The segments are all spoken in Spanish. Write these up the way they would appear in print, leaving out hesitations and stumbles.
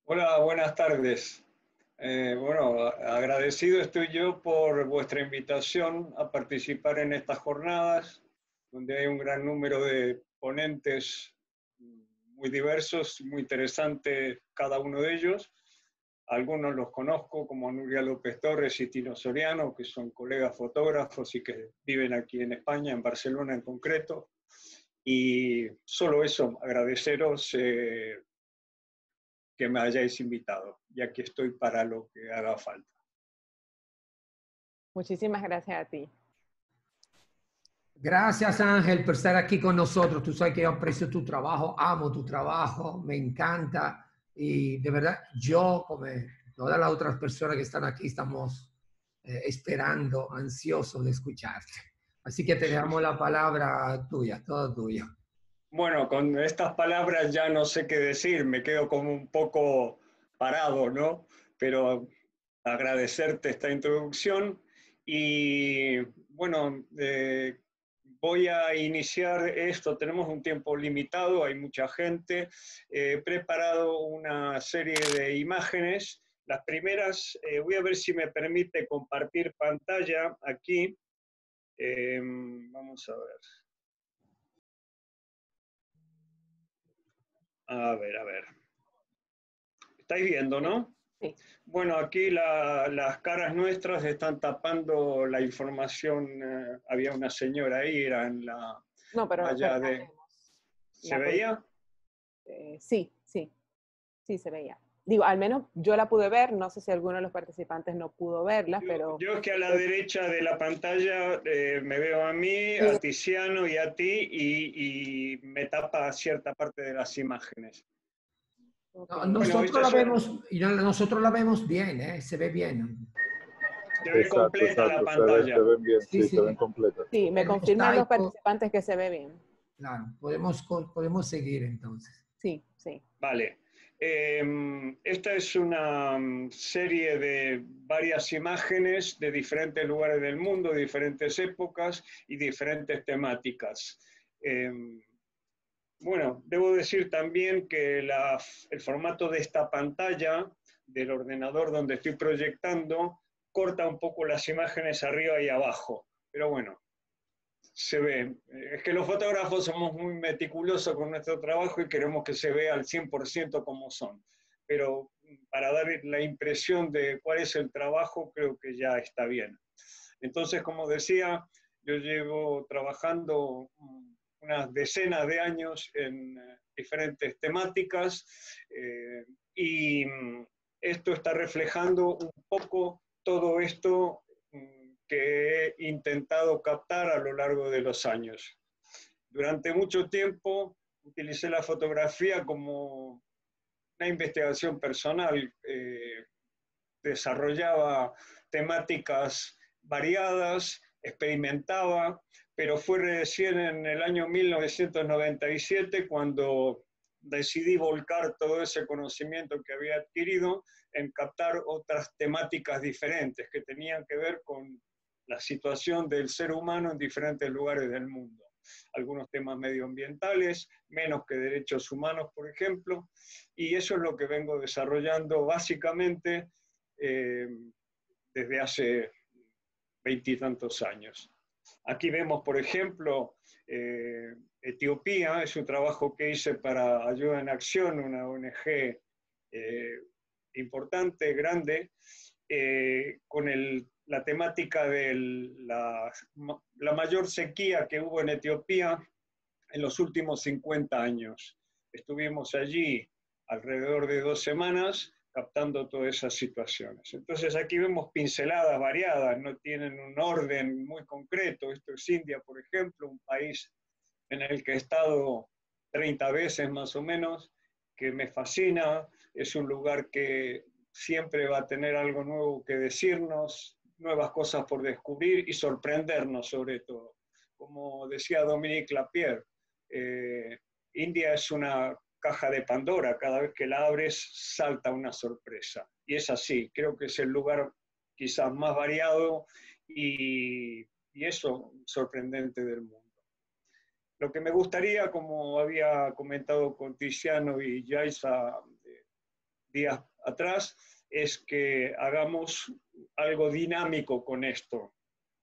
Hola, buenas tardes. Bueno, agradecido estoy yo por vuestra invitación a participar en estas jornadas, donde hay un gran número de ponentes muy diversos, muy interesantes cada uno de ellos. Algunos los conozco, como Nuria López Torres y Tino Soriano, que son colegas fotógrafos y que viven aquí en España, en Barcelona en concreto. Y solo eso, agradeceros que me hayáis invitado, y aquí estoy para lo que haga falta. Muchísimas gracias a ti. Gracias Ángel por estar aquí con nosotros. Tú sabes que yo aprecio tu trabajo, amo tu trabajo, me encanta y de verdad yo, como todas las otras personas que están aquí, estamos esperando, ansiosos de escucharte. Así que te damos la palabra tuya, todo tuyo. Bueno, con estas palabras ya no sé qué decir, me quedo como un poco parado, ¿no? Pero agradecerte esta introducción y bueno, voy a iniciar esto, tenemos un tiempo limitado, hay mucha gente, he preparado una serie de imágenes, las primeras, voy a ver si me permite compartir pantalla aquí, vamos a ver. A ver. ¿Estáis viendo, no? Sí. Bueno, aquí las caras nuestras están tapando la información. Había una señora ahí, era en la No, pero malla la de... vemos. ¿Se veía? Sí, se veía. Digo, al menos yo la pude ver, no sé si alguno de los participantes no pudo verla, pero... Yo es que a la derecha de la pantalla me veo a mí, a Tiziano y a ti, y me tapa cierta parte de las imágenes. Okay. Nosotros la vemos bien, se ve bien. Se ve completa la pantalla. Se ven bien, Sí, se ven completas. Sí, me confirman los participantes que se ve bien. Claro, podemos seguir entonces. Sí. Vale. Esta es una serie de varias imágenes de diferentes lugares del mundo, de diferentes épocas y diferentes temáticas. Bueno, debo decir también que el formato de esta pantalla del ordenador donde estoy proyectando corta un poco las imágenes arriba y abajo, pero bueno, se ve. Es que los fotógrafos somos muy meticulosos con nuestro trabajo y queremos que se vea al 100% como son. Pero para dar la impresión de cuál es el trabajo, creo que ya está bien. Entonces, como decía, yo llevo trabajando unas decenas de años en diferentes temáticas y esto está reflejando un poco todo esto que he intentado captar a lo largo de los años. Durante mucho tiempo utilicé la fotografía como una investigación personal, desarrollaba temáticas variadas, experimentaba, pero fue recién en el año 1997 cuando decidí volcar todo ese conocimiento que había adquirido en captar otras temáticas diferentes que tenían que ver con la situación del ser humano en diferentes lugares del mundo. Algunos temas medioambientales, menos que derechos humanos, por ejemplo, y eso es lo que vengo desarrollando básicamente desde hace 20 y tantos años. Aquí vemos, por ejemplo, Etiopía, es un trabajo que hice para Ayuda en Acción, una ONG importante, grande, con la temática de la mayor sequía que hubo en Etiopía en los últimos 50 años. Estuvimos allí alrededor de 2 semanas captando todas esas situaciones. Entonces aquí vemos pinceladas variadas, no tienen un orden muy concreto. Esto es India, por ejemplo, un país en el que he estado 30 veces más o menos, que me fascina, es un lugar que siempre va a tener algo nuevo que decirnos, nuevas cosas por descubrir y sorprendernos sobre todo. Como decía Dominique Lapierre, India es una caja de Pandora, cada vez que la abres salta una sorpresa. Y es así, creo que es el lugar quizás más variado y eso sorprendente del mundo. Lo que me gustaría, como había comentado con Tiziano y Yaisa, días atrás, es que hagamos algo dinámico con esto.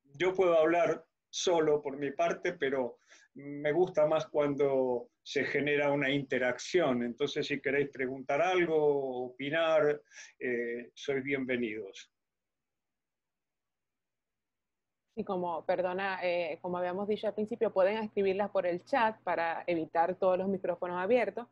Yo puedo hablar solo por mi parte, pero me gusta más cuando se genera una interacción. Entonces, si queréis preguntar algo, opinar, sois bienvenidos. Y como, perdona, como habíamos dicho al principio, pueden escribirlas por el chat para evitar todos los micrófonos abiertos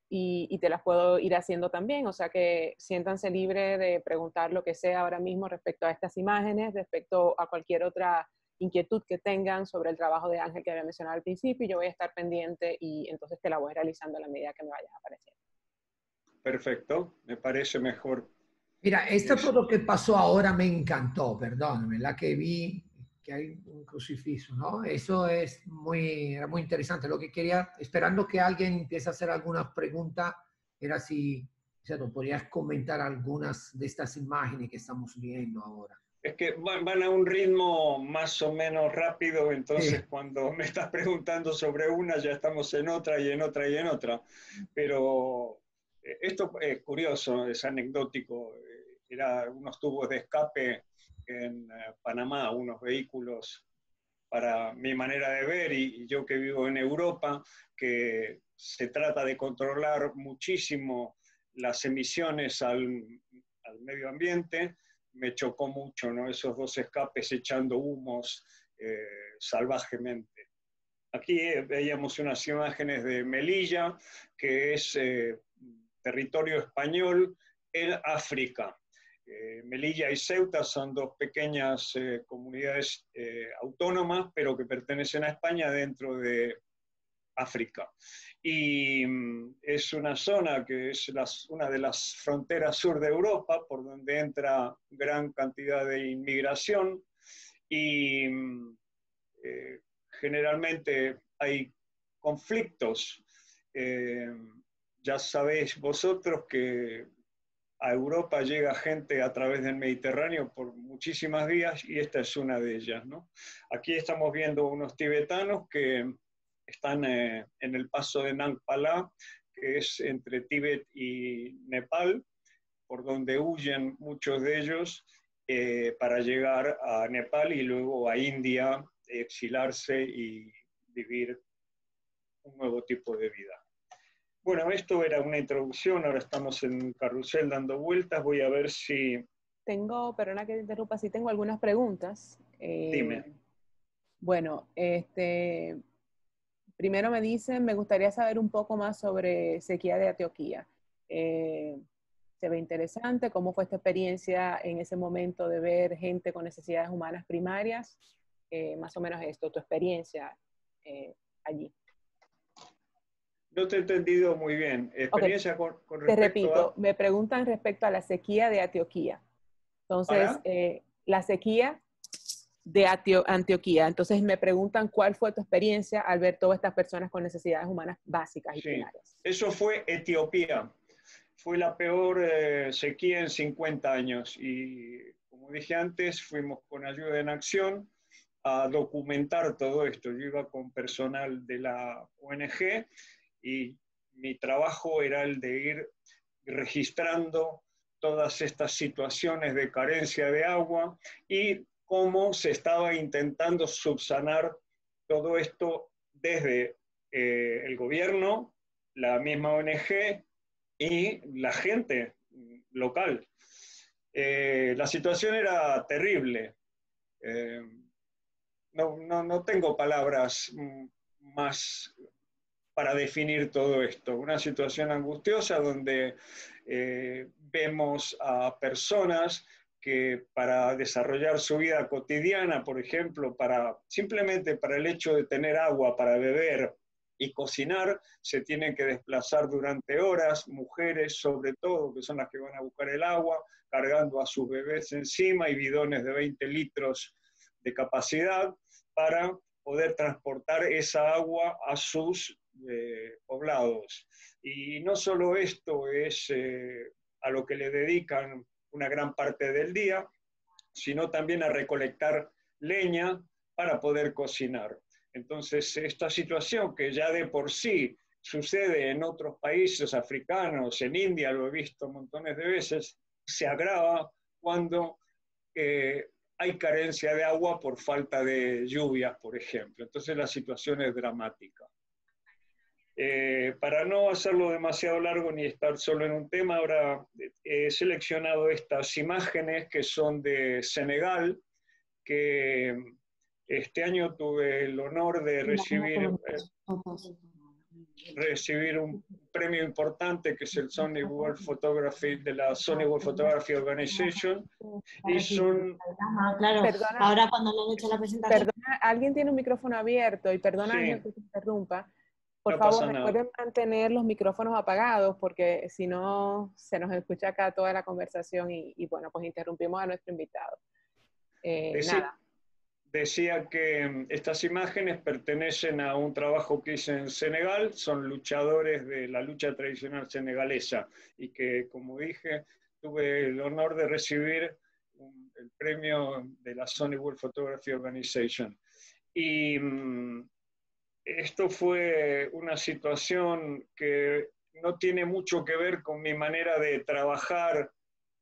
y te las puedo ir haciendo también. O sea que siéntanse libres de preguntar lo que sea ahora mismo respecto a estas imágenes, respecto a cualquier otra inquietud que tengan sobre el trabajo de Ángel que había mencionado al principio. Yo voy a estar pendiente y entonces te la voy realizando a la medida que me vayan apareciendo. Perfecto, me parece mejor. Mira, esta Eso. foto que pasó ahora me encantó, perdóname, la que vi, que hay un crucifijo, ¿no? Eso es era muy interesante. Lo que quería, esperando que alguien empiece a hacer algunas preguntas, era si, o sea, ¿tú podrías comentar algunas de estas imágenes que estamos viendo ahora? Es que van a un ritmo más o menos rápido, entonces Sí. cuando me estás preguntando sobre una, ya estamos en otra y en otra y en otra. Pero esto es curioso, es anecdótico. Era unos tubos de escape en Panamá, unos vehículos para mi manera de ver, y yo que vivo en Europa, que se trata de controlar muchísimo las emisiones al medio ambiente. Me chocó mucho, ¿no? Esos dos escapes echando humos salvajemente. Aquí veíamos unas imágenes de Melilla, que es territorio español en África. Melilla y Ceuta son dos pequeñas comunidades autónomas, pero que pertenecen a España dentro de África. Y es una zona que es una de las fronteras sur de Europa, por donde entra gran cantidad de inmigración y generalmente hay conflictos. Ya sabéis vosotros que a Europa llega gente a través del Mediterráneo por muchísimas vías y esta es una de ellas, ¿no? Aquí estamos viendo unos tibetanos que están en el paso de Nang Pala, que es entre Tíbet y Nepal, por donde huyen muchos de ellos para llegar a Nepal y luego a India, exilarse y vivir un nuevo tipo de vida. Bueno, esto era una introducción, ahora estamos en un carrusel dando vueltas, voy a ver si... Tengo, perdona que te interrumpa, sí tengo algunas preguntas. Dime. Bueno, primero me dicen, me gustaría saber un poco más sobre sequía de Antioquía. Se ve interesante, ¿cómo fue esta experiencia en ese momento de ver gente con necesidades humanas primarias? Más o menos esto, tu experiencia allí. No te he entendido muy bien. Okay. Experiencia con Te respecto repito, a... me preguntan respecto a la sequía de Antioquía. Entonces, ¿Para? la sequía de Antioquía. Entonces, me preguntan cuál fue tu experiencia al ver todas estas personas con necesidades humanas básicas y Sí, primarias. eso fue Etiopía. Fue la peor sequía en 50 años y, como dije antes, fuimos con Ayuda en Acción a documentar todo esto. Yo iba con personal de la ONG y mi trabajo era el de ir registrando todas estas situaciones de carencia de agua y cómo se estaba intentando subsanar todo esto desde el gobierno, la misma ONG y la gente local. La situación era terrible. No tengo palabras más para definir todo esto. Una situación angustiosa donde vemos a personas que para desarrollar su vida cotidiana, por ejemplo, simplemente para el hecho de tener agua para beber y cocinar, se tienen que desplazar durante horas, mujeres sobre todo, que son las que van a buscar el agua, cargando a sus bebés encima y bidones de 20 litros de capacidad para poder transportar esa agua a sus poblados. Y no solo esto es a lo que le dedican una gran parte del día, sino también a recolectar leña para poder cocinar. Entonces, esta situación que ya de por sí sucede en otros países africanos, en India lo he visto montones de veces, se agrava cuando hay carencia de agua por falta de lluvias, por ejemplo. Entonces la situación es dramática. Para no hacerlo demasiado largo ni estar solo en un tema, ahora he seleccionado estas imágenes que son de Senegal, que este año tuve el honor de recibir un premio importante que es el Sony World Photography de la Sony World Photography Organization. Y son... Claro, Perdona, ahora cuando le han hecho la presentación... Perdona, alguien tiene un micrófono abierto y perdona, Sí. Ángel, que te interrumpa. Por No favor, pasa nada. recuerden mantener los micrófonos apagados porque si no, se nos escucha acá toda la conversación y bueno, pues interrumpimos a nuestro invitado. Nada. Decía que estas imágenes pertenecen a un trabajo que hice en Senegal, son luchadores de la lucha tradicional senegalesa y que, como dije, tuve el honor de recibir el premio de la Sony World Photography Organization. Y esto fue una situación que no tiene mucho que ver con mi manera de trabajar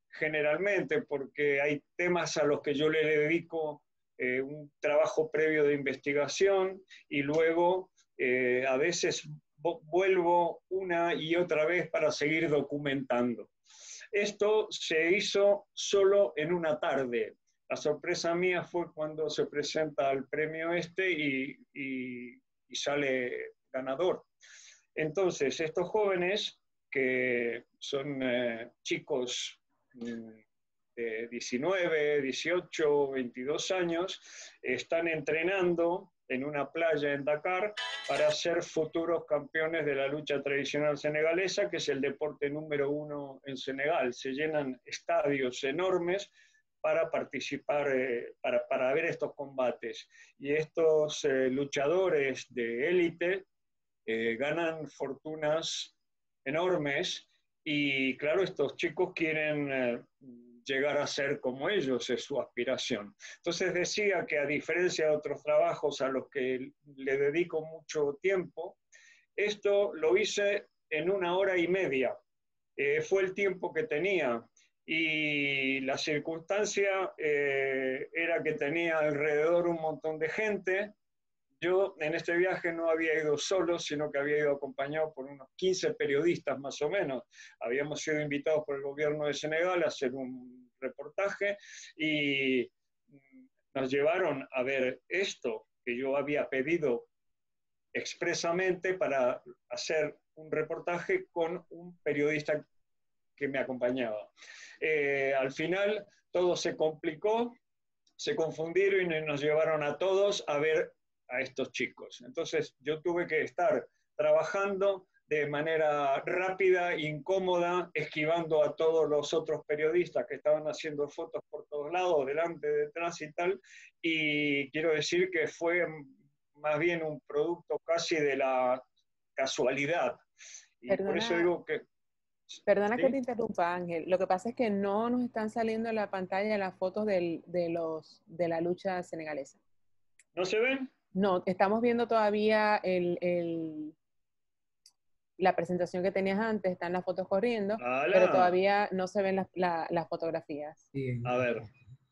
generalmente, porque hay temas a los que yo le dedico un trabajo previo de investigación y luego a veces vuelvo una y otra vez para seguir documentando. Esto se hizo solo en una tarde. La sorpresa mía fue cuando se presenta el premio y sale ganador. Entonces, estos jóvenes, que son chicos de 19, 18, 22 años, están entrenando en una playa en Dakar para ser futuros campeones de la lucha tradicional senegalesa, que es el deporte número 1 en Senegal. Se llenan estadios enormes para participar, para ver estos combates. Y estos luchadores de élite ganan fortunas enormes y claro, estos chicos quieren llegar a ser como ellos, es su aspiración. Entonces decía que a diferencia de otros trabajos a los que le dedico mucho tiempo, esto lo hice en 1 hora y media. Fue el tiempo que tenía y la circunstancia era que tenía alrededor un montón de gente. Yo en este viaje no había ido solo, sino que había ido acompañado por unos 15 periodistas más o menos. Habíamos sido invitados por el gobierno de Senegal a hacer un reportaje y nos llevaron a ver esto que yo había pedido expresamente para hacer un reportaje con un periodista que me acompañaba. Al final todo se complicó, se confundieron y nos llevaron a todos a ver a estos chicos. Entonces yo tuve que estar trabajando de manera rápida, incómoda, esquivando a todos los otros periodistas que estaban haciendo fotos por todos lados, delante, detrás y tal, y quiero decir que fue más bien un producto casi de la casualidad. Y Perdona, por eso digo que... Perdona ¿sí? que te interrumpa, Ángel. Lo que pasa es que no nos están saliendo en la pantalla las fotos de la lucha senegalesa. ¿No se ven? No, estamos viendo todavía la presentación que tenías antes, están las fotos corriendo, pero todavía no se ven las fotografías. Sí. A ver.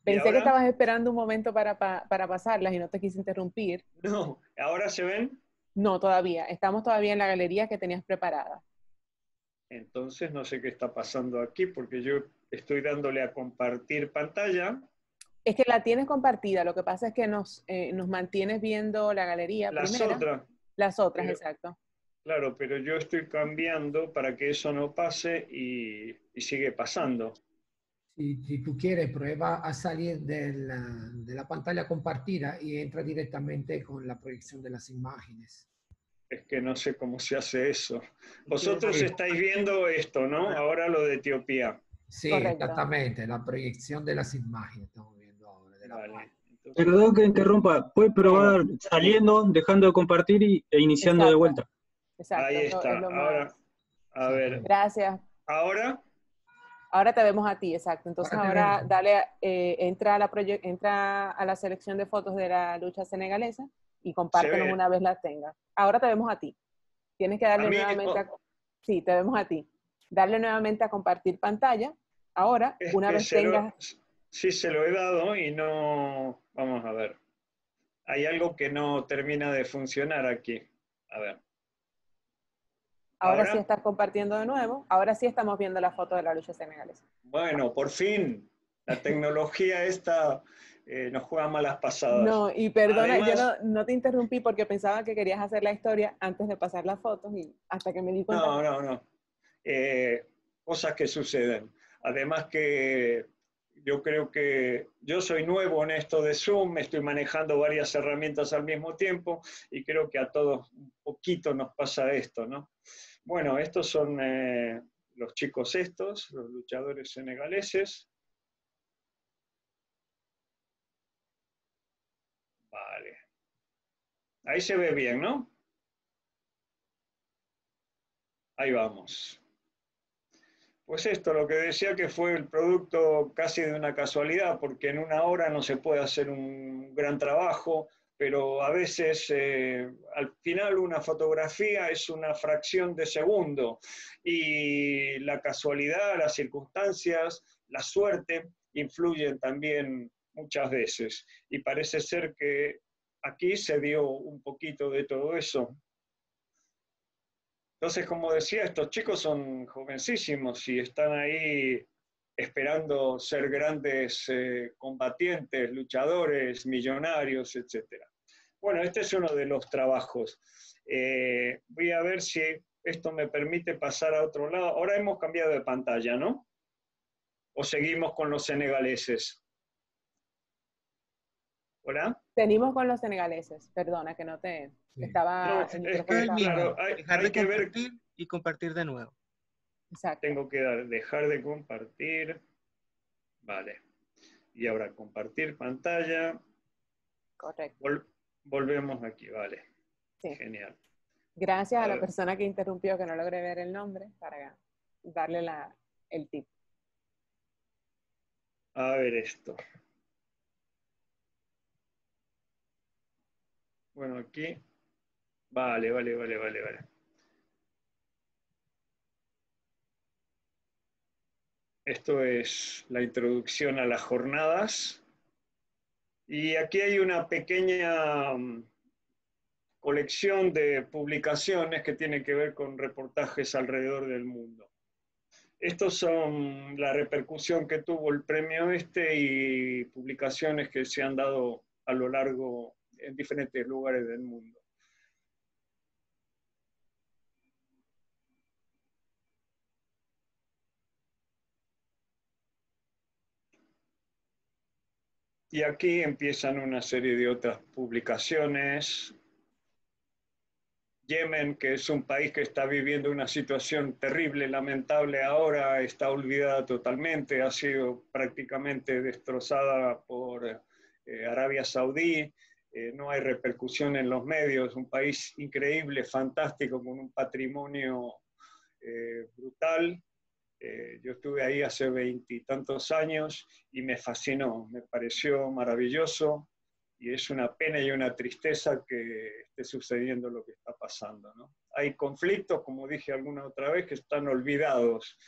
Pensé que estabas esperando un momento para pasarlas y no te quise interrumpir. No, ¿ahora se ven? No, todavía. Estamos todavía en la galería que tenías preparada. Entonces no sé qué está pasando aquí porque yo estoy dándole a compartir pantalla. Es que la tienes compartida, lo que pasa es que nos mantienes viendo la galería primero. Las otras, exacto. Claro, pero yo estoy cambiando para que eso no pase y sigue pasando. Si tú quieres, prueba a salir de la pantalla compartida y entra directamente con la proyección de las imágenes. Es que no sé cómo se hace eso. Vosotros estáis viendo esto, ¿no? Ahora lo de Etiopía. Sí, correcto. Exactamente, la proyección de las imágenes estamos viendo ahora. Vale. Entonces, perdón que interrumpa, puede probar saliendo, dejando de compartir e iniciando de vuelta. Exacto. Ahí está. Ahora, a ver. Gracias. ¿Ahora? Ahora te vemos a ti, exacto. Entonces ahora dale, entra a la selección de fotos de la lucha senegalesa y compártenos una vez las tengas. Ahora te vemos a ti. Tienes que darle A mí, nuevamente sí, te vemos a ti. Darle nuevamente a compartir pantalla. Ahora, es una que vez tengas... sí se lo he dado y no, vamos a ver. Hay algo que no termina de funcionar aquí. A ver. Ahora sí ¿Ahora? estás compartiendo de nuevo. Ahora sí estamos viendo la foto de la lucha senegalesa. Bueno, por fin. La tecnología esta nos juega malas pasadas. No, y perdona, yo Además, no te interrumpí porque pensaba que querías hacer la historia antes de pasar las fotos y hasta que me di cuenta. no. Cosas que suceden. Además que yo creo que yo soy nuevo en esto de Zoom, estoy manejando varias herramientas al mismo tiempo y creo que a todos un poquito nos pasa esto, ¿no? Bueno, estos son los chicos estos, los luchadores senegaleses. Vale. Ahí se ve bien, ¿no? Ahí vamos. Pues esto, lo que decía que fue el producto casi de una casualidad, porque en una hora no se puede hacer un gran trabajo, pero a veces al final una fotografía es una fracción de segundo y la casualidad, las circunstancias, la suerte influyen también muchas veces. Y parece ser que aquí se dio un poquito de todo eso. Entonces, como decía, estos chicos son jovencísimos y están ahí esperando ser grandes combatientes, luchadores, millonarios, etc. Bueno, este es uno de los trabajos. Voy a ver si esto me permite pasar a otro lado. Ahora hemos cambiado de pantalla, ¿no? ¿O seguimos con los senegaleses? ¿Hola? Venimos con los senegaleses. Perdona que no te... Sí. Estaba... No, El es micrófono que, El estaba mismo, claro, apagado. dejar hay de que ver, compartir y compartir de nuevo. Exacto. tengo que dejar de compartir. Vale. Y ahora compartir pantalla. Correcto. Volvemos aquí, vale. Sí. Genial. Gracias a A la ver, persona que interrumpió, que no logré ver el nombre, para darle el tip. a ver esto. Bueno, aquí. Vale. Esto es la introducción a las jornadas. Y aquí hay una pequeña colección de publicaciones que tienen que ver con reportajes alrededor del mundo. Estos son la repercusión que tuvo el premio este y publicaciones que se han dado a lo largo en diferentes lugares del mundo. Y aquí empiezan una serie de otras publicaciones. Yemen, que es un país que está viviendo una situación terrible, lamentable ahora, está olvidada totalmente, ha sido prácticamente destrozada por Arabia Saudí, no hay repercusión en los medios, un país increíble, fantástico, con un patrimonio brutal. Yo estuve ahí hace 20 y tantos años y me fascinó, me pareció maravilloso y es una pena y una tristeza que esté sucediendo lo que está pasando, ¿no? Hay conflictos, como dije alguna otra vez, que están olvidados.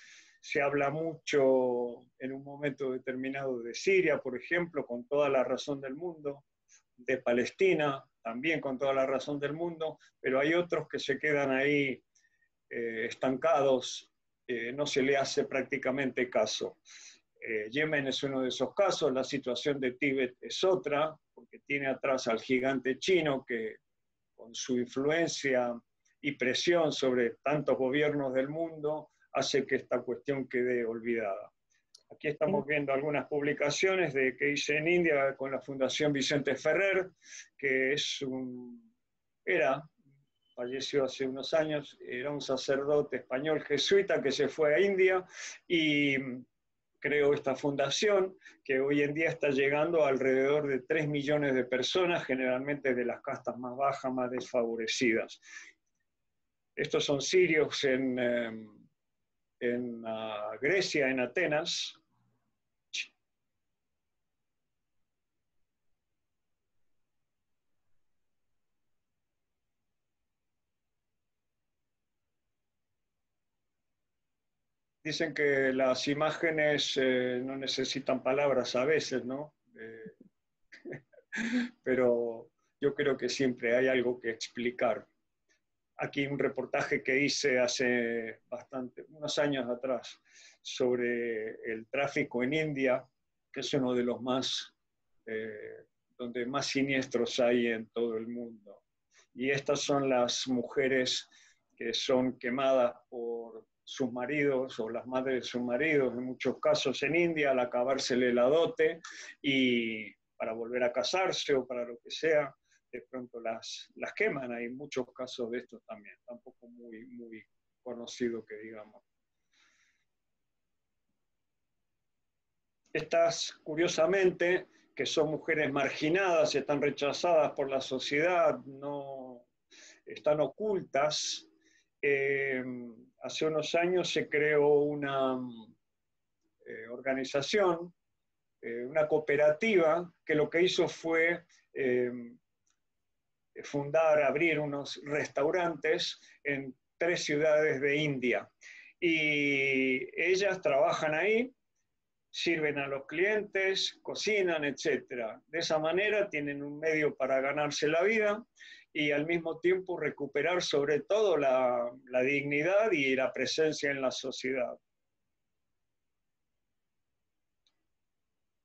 Se habla mucho en un momento determinado de Siria, por ejemplo, con toda la razón del mundo, de Palestina, también con toda la razón del mundo, pero hay otros que se quedan ahí estancados, no se le hace prácticamente caso. Yemen es uno de esos casos, la situación de Tíbet es otra, porque tiene atrás al gigante chino que con su influencia y presión sobre tantos gobiernos del mundo hace que esta cuestión quede olvidada. Aquí estamos viendo algunas publicaciones de que hice en India con la Fundación Vicente Ferrer, que era falleció hace unos años, era un sacerdote español jesuita que se fue a India y creó esta fundación que hoy en día está llegando a alrededor de 3 millones de personas, generalmente de las castas más bajas, más desfavorecidas. Estos son sirios en Grecia, en Atenas. Dicen que las imágenes no necesitan palabras a veces, ¿no? Pero yo creo que siempre hay algo que explicar. Aquí un reportaje que hice hace unos años atrás, sobre el tráfico en India, que es uno de los más, donde más siniestros hay en todo el mundo. Y estas son las mujeres que son quemadas por sus maridos o las madres de sus maridos, en muchos casos en India, al acabársele la dote y para volver a casarse o para lo que sea, de pronto las queman. Hay muchos casos de estos también, tampoco muy conocido que digamos. Estas, curiosamente, que son mujeres marginadas, están rechazadas por la sociedad, no están ocultas. Hace unos años se creó una organización, una cooperativa, que lo que hizo fue abrir unos restaurantes en 3 ciudades de India. Y ellas trabajan ahí, sirven a los clientes, cocinan, etc. De esa manera tienen un medio para ganarse la vida y al mismo tiempo recuperar sobre todo la dignidad y la presencia en la sociedad.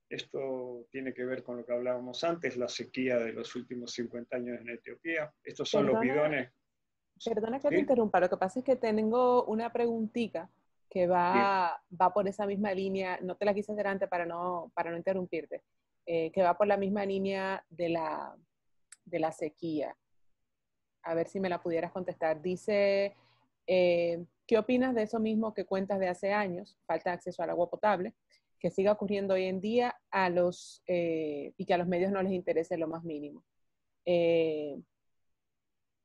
Esto tiene que ver con lo que hablábamos antes, la sequía de los últimos 50 años en Etiopía. Estos son los bidones. Perdona que ¿Sí? te interrumpa, lo que pasa es que tengo una preguntita que va por esa misma línea, no te la quise hacer antes para no interrumpirte, que va por la misma línea de la sequía. A ver si me la pudieras contestar. Dice, ¿qué opinas de eso mismo que cuentas de hace años, falta de acceso al agua potable, que siga ocurriendo hoy en día y que a los medios no les interese lo más mínimo?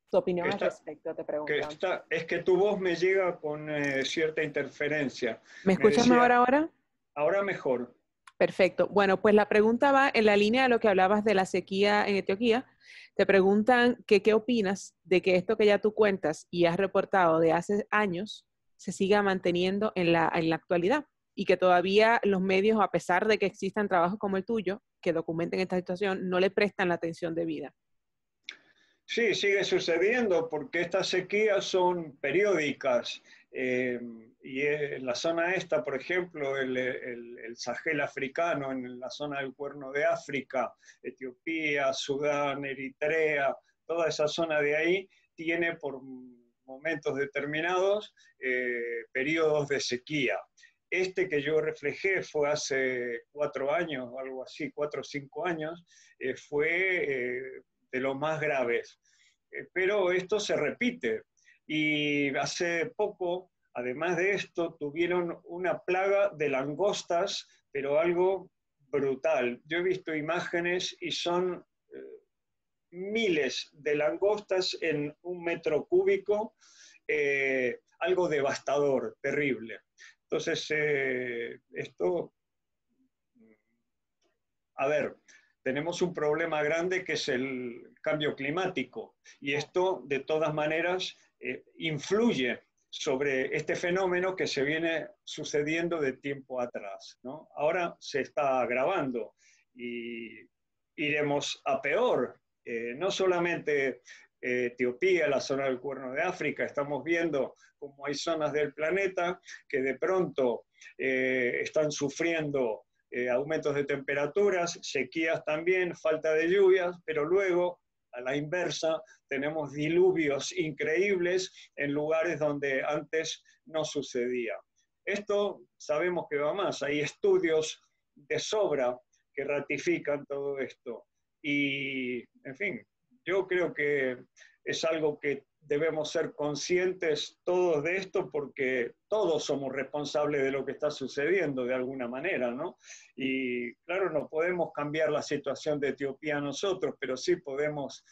Tu opinión al respecto, te pregunto. Es que tu voz me llega con cierta interferencia. ¿Me escuchas mejor ahora? Ahora mejor. Perfecto. Bueno, pues la pregunta va en la línea de lo que hablabas de la sequía en Etiopía. Te preguntan que qué opinas de que esto que ya tú cuentas y has reportado de hace años se siga manteniendo en la actualidad y que todavía los medios, a pesar de que existan trabajos como el tuyo que documenten esta situación, no le prestan la atención debida. Sí, sigue sucediendo porque estas sequías son periódicas y en la zona esta, por ejemplo, el Sahel africano, en la zona del Cuerno de África, Etiopía, Sudán, Eritrea, toda esa zona de ahí tiene por momentos determinados periodos de sequía. Este que yo reflejé fue hace 4 años, o algo así, 4 o 5 años, fue de los más graves. Pero esto se repite. Y hace poco, además de esto, tuvieron una plaga de langostas, pero algo brutal. Yo he visto imágenes y son miles de langostas en 1 metro cúbico, algo devastador, terrible. Entonces, esto, a ver, tenemos un problema grande que es el cambio climático y esto de todas maneras influye sobre este fenómeno que se viene sucediendo de tiempo atrás, ¿no? Ahora se está agravando y iremos a peor. No solamente Etiopía, la zona del Cuerno de África, estamos viendo cómo hay zonas del planeta que de pronto están sufriendo aumentos de temperaturas, sequías también, falta de lluvias, pero luego, a la inversa, tenemos diluvios increíbles en lugares donde antes no sucedía. Esto sabemos que va más, hay estudios de sobra que ratifican todo esto. Y, en fin, yo creo que es algo que debemos ser conscientes todos de esto porque todos somos responsables de lo que está sucediendo de alguna manera, ¿no? Y claro, no podemos cambiar la situación de Etiopía nosotros, pero sí podemos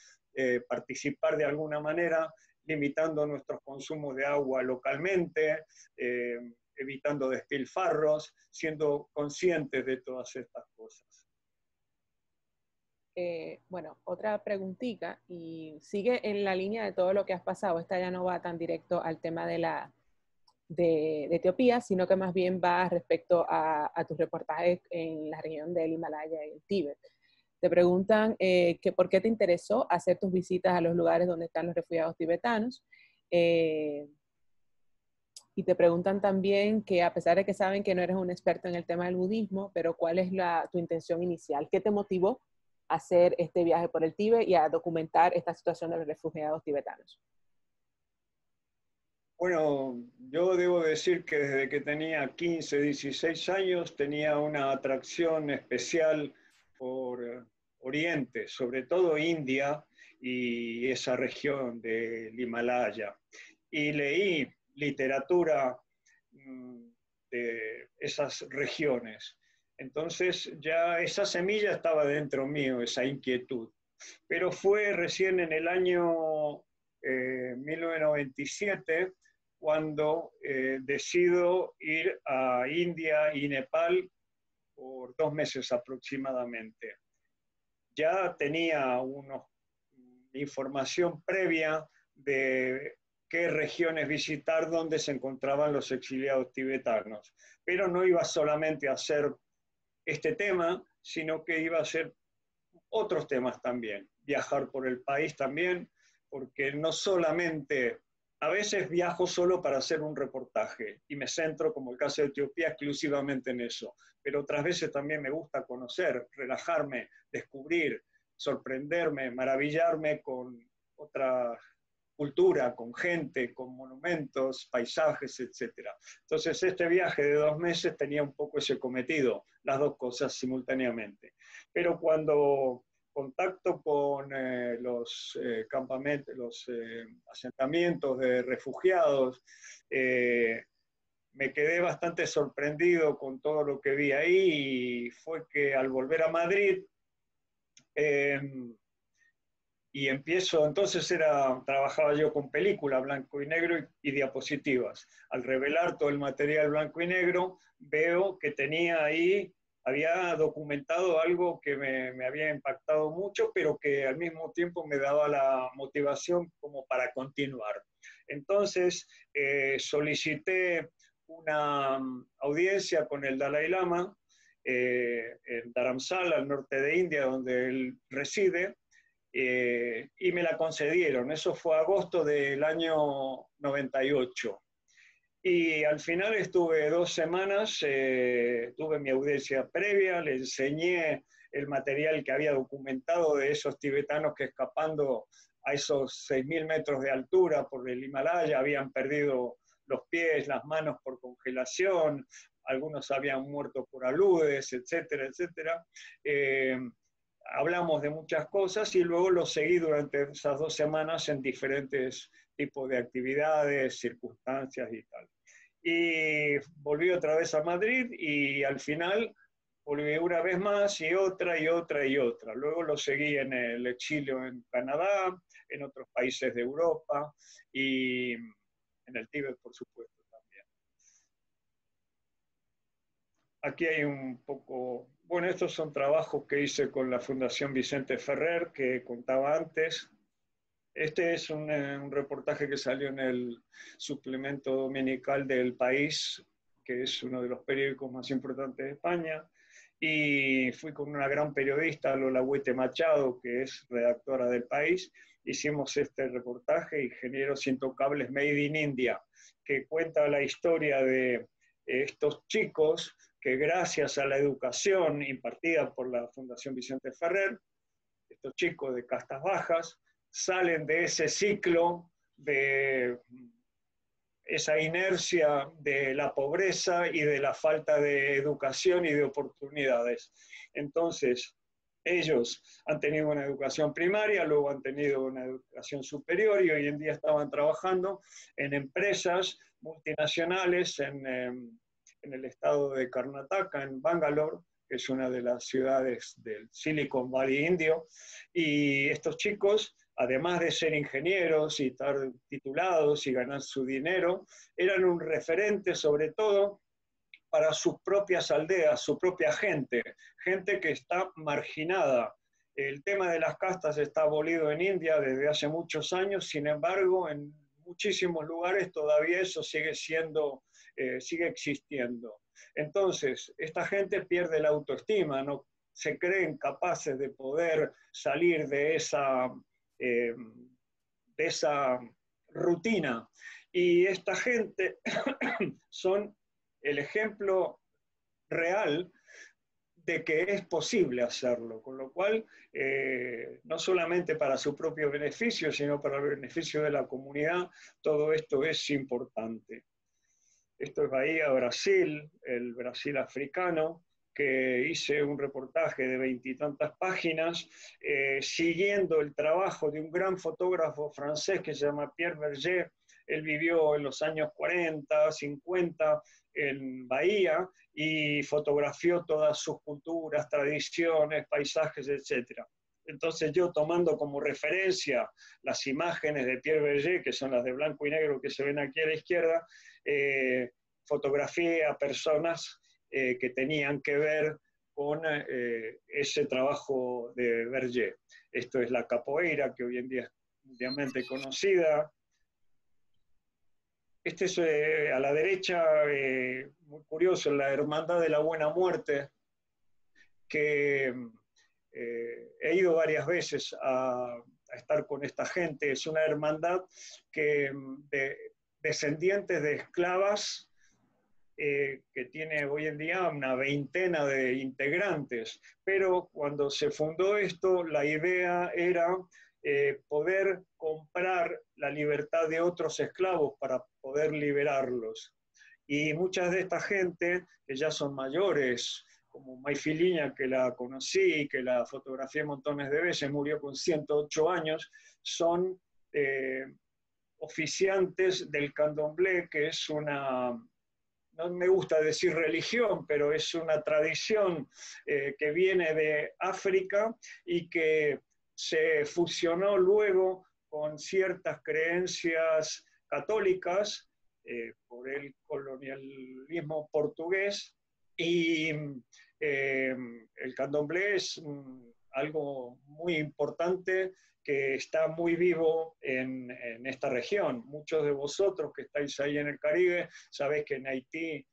participar de alguna manera limitando nuestros consumos de agua localmente, evitando despilfarros, siendo conscientes de todas estas cosas. Bueno, otra preguntita y sigue en la línea de todo lo que has pasado. Esta ya no va tan directo al tema de de Etiopía, sino que más bien va respecto a tus reportajes en la región del Himalaya y el Tíbet. Te preguntan que por qué te interesó hacer tus visitas a los lugares donde están los refugiados tibetanos. Y te preguntan también que a pesar de que saben que no eres un experto en el tema del budismo, pero ¿cuál es tu intención inicial? ¿Qué te motivó a hacer este viaje por el Tíbet y a documentar esta situación de los refugiados tibetanos? Bueno, yo debo decir que desde que tenía 15, 16 años tenía una atracción especial por Oriente, sobre todo India y esa región del Himalaya. Y leí literatura de esas regiones. Entonces ya esa semilla estaba dentro mío, esa inquietud. Pero fue recién en el año 1997 cuando decido ir a India y Nepal por 2 meses aproximadamente. Ya tenía una información previa de qué regiones visitar, dónde se encontraban los exiliados tibetanos, pero no iba solamente a hacer este tema, sino que iba a hacer otros temas también, viajar por el país también, porque no solamente, a veces viajo solo para hacer un reportaje y me centro, como el caso de Etiopía, exclusivamente en eso, pero otras veces también me gusta conocer, relajarme, descubrir, sorprenderme, maravillarme con otra cultura, con gente, con monumentos, paisajes, etc. Entonces este viaje de 2 meses tenía un poco ese cometido, las dos cosas simultáneamente. Pero cuando contacto con los campamentos, los asentamientos de refugiados, me quedé bastante sorprendido con todo lo que vi ahí y fue que al volver a Madrid, y empiezo, entonces trabajaba yo con película blanco y negro y diapositivas. Al revelar todo el material blanco y negro, veo que tenía ahí, había documentado algo que me había impactado mucho, pero que al mismo tiempo me daba la motivación como para continuar. Entonces solicité una audiencia con el Dalai Lama en Dharamsala, al norte de India, donde él reside, y me la concedieron. Eso fue agosto del año 98. Y al final estuve 2 semanas, tuve mi audiencia previa, le enseñé el material que había documentado de esos tibetanos que escapando a esos 6.000 metros de altura por el Himalaya habían perdido los pies, las manos por congelación, algunos habían muerto por aludes, etcétera, etcétera. Hablamos de muchas cosas y luego lo seguí durante esas 2 semanas en diferentes tipos de actividades, circunstancias y tal. Y volví otra vez a Madrid y al final volví una vez más y otra y otra y otra. Luego lo seguí en el exilio en Canadá, en otros países de Europa y en el Tíbet, por supuesto, también. Aquí hay un poco, bueno, estos son trabajos que hice con la Fundación Vicente Ferrer, que contaba antes. Este es un reportaje que salió en el suplemento dominical del País, que es uno de los periódicos más importantes de España, y fui con una gran periodista, Lola Huete Machado, que es redactora del País. Hicimos este reportaje, Ingenieros Intocables Made in India, que cuenta la historia de estos chicos que gracias a la educación impartida por la Fundación Vicente Ferrer, estos chicos de castas bajas, salen de ese ciclo, de esa inercia de la pobreza y de la falta de educación y de oportunidades. Entonces, ellos han tenido una educación primaria, luego han tenido una educación superior y hoy en día estaban trabajando en empresas multinacionales en el estado de Karnataka, en Bangalore, que es una de las ciudades del Silicon Valley indio, y estos chicos, además de ser ingenieros y estar titulados y ganar su dinero, eran un referente sobre todo para sus propias aldeas, su propia gente, gente que está marginada. El tema de las castas está abolido en India desde hace muchos años, sin embargo, en muchísimos lugares todavía eso sigue sigue existiendo. Entonces, esta gente pierde la autoestima, no se creen capaces de poder salir de esa rutina. Y esta gente son el ejemplo real de que es posible hacerlo, con lo cual, no solamente para su propio beneficio, sino para el beneficio de la comunidad, todo esto es importante. Esto es Bahía, Brasil, el Brasil africano, que hice un reportaje de 20 y tantas páginas, siguiendo el trabajo de un gran fotógrafo francés que se llama Pierre Berger. Él vivió en los años 40, 50 en Bahía y fotografió todas sus culturas, tradiciones, paisajes, etc. Entonces yo, tomando como referencia las imágenes de Pierre Berger, que son las de blanco y negro que se ven aquí a la izquierda, fotografié a personas que tenían que ver con ese trabajo de Berger. Esto es la capoeira, que hoy en día es mundialmente conocida. Este es a la derecha, muy curioso, la Hermandad de la Buena Muerte, que he ido varias veces a estar con esta gente. Es una hermandad de descendientes de esclavas, que tiene hoy en día una veintena de integrantes, pero cuando se fundó esto, la idea era poder comprar la libertad de otros esclavos para poder liberarlos. Y muchas de esta gente, que ya son mayores, como Maifiliña, que la conocí, que la fotografié montones de veces, murió con 108 años, son oficiantes del candomblé, que es una, no me gusta decir religión, pero es una tradición que viene de África y que se fusionó luego con ciertas creencias católicas por el colonialismo portugués, y el candomblé es algo muy importante que está muy vivo en esta región. Muchos de vosotros que estáis ahí en el Caribe sabéis que en Haití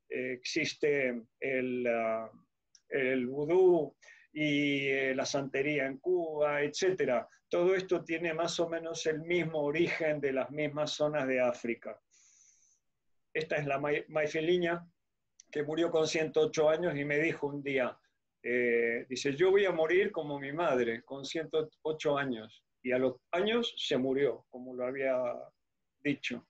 existe el vudú y la santería en Cuba, etc. Todo esto tiene más o menos el mismo origen de las mismas zonas de África. Esta es la Maifiliña, que murió con 108 años y me dijo un día, dice, yo voy a morir como mi madre, con 108 años. Y a los años se murió, como lo había dicho.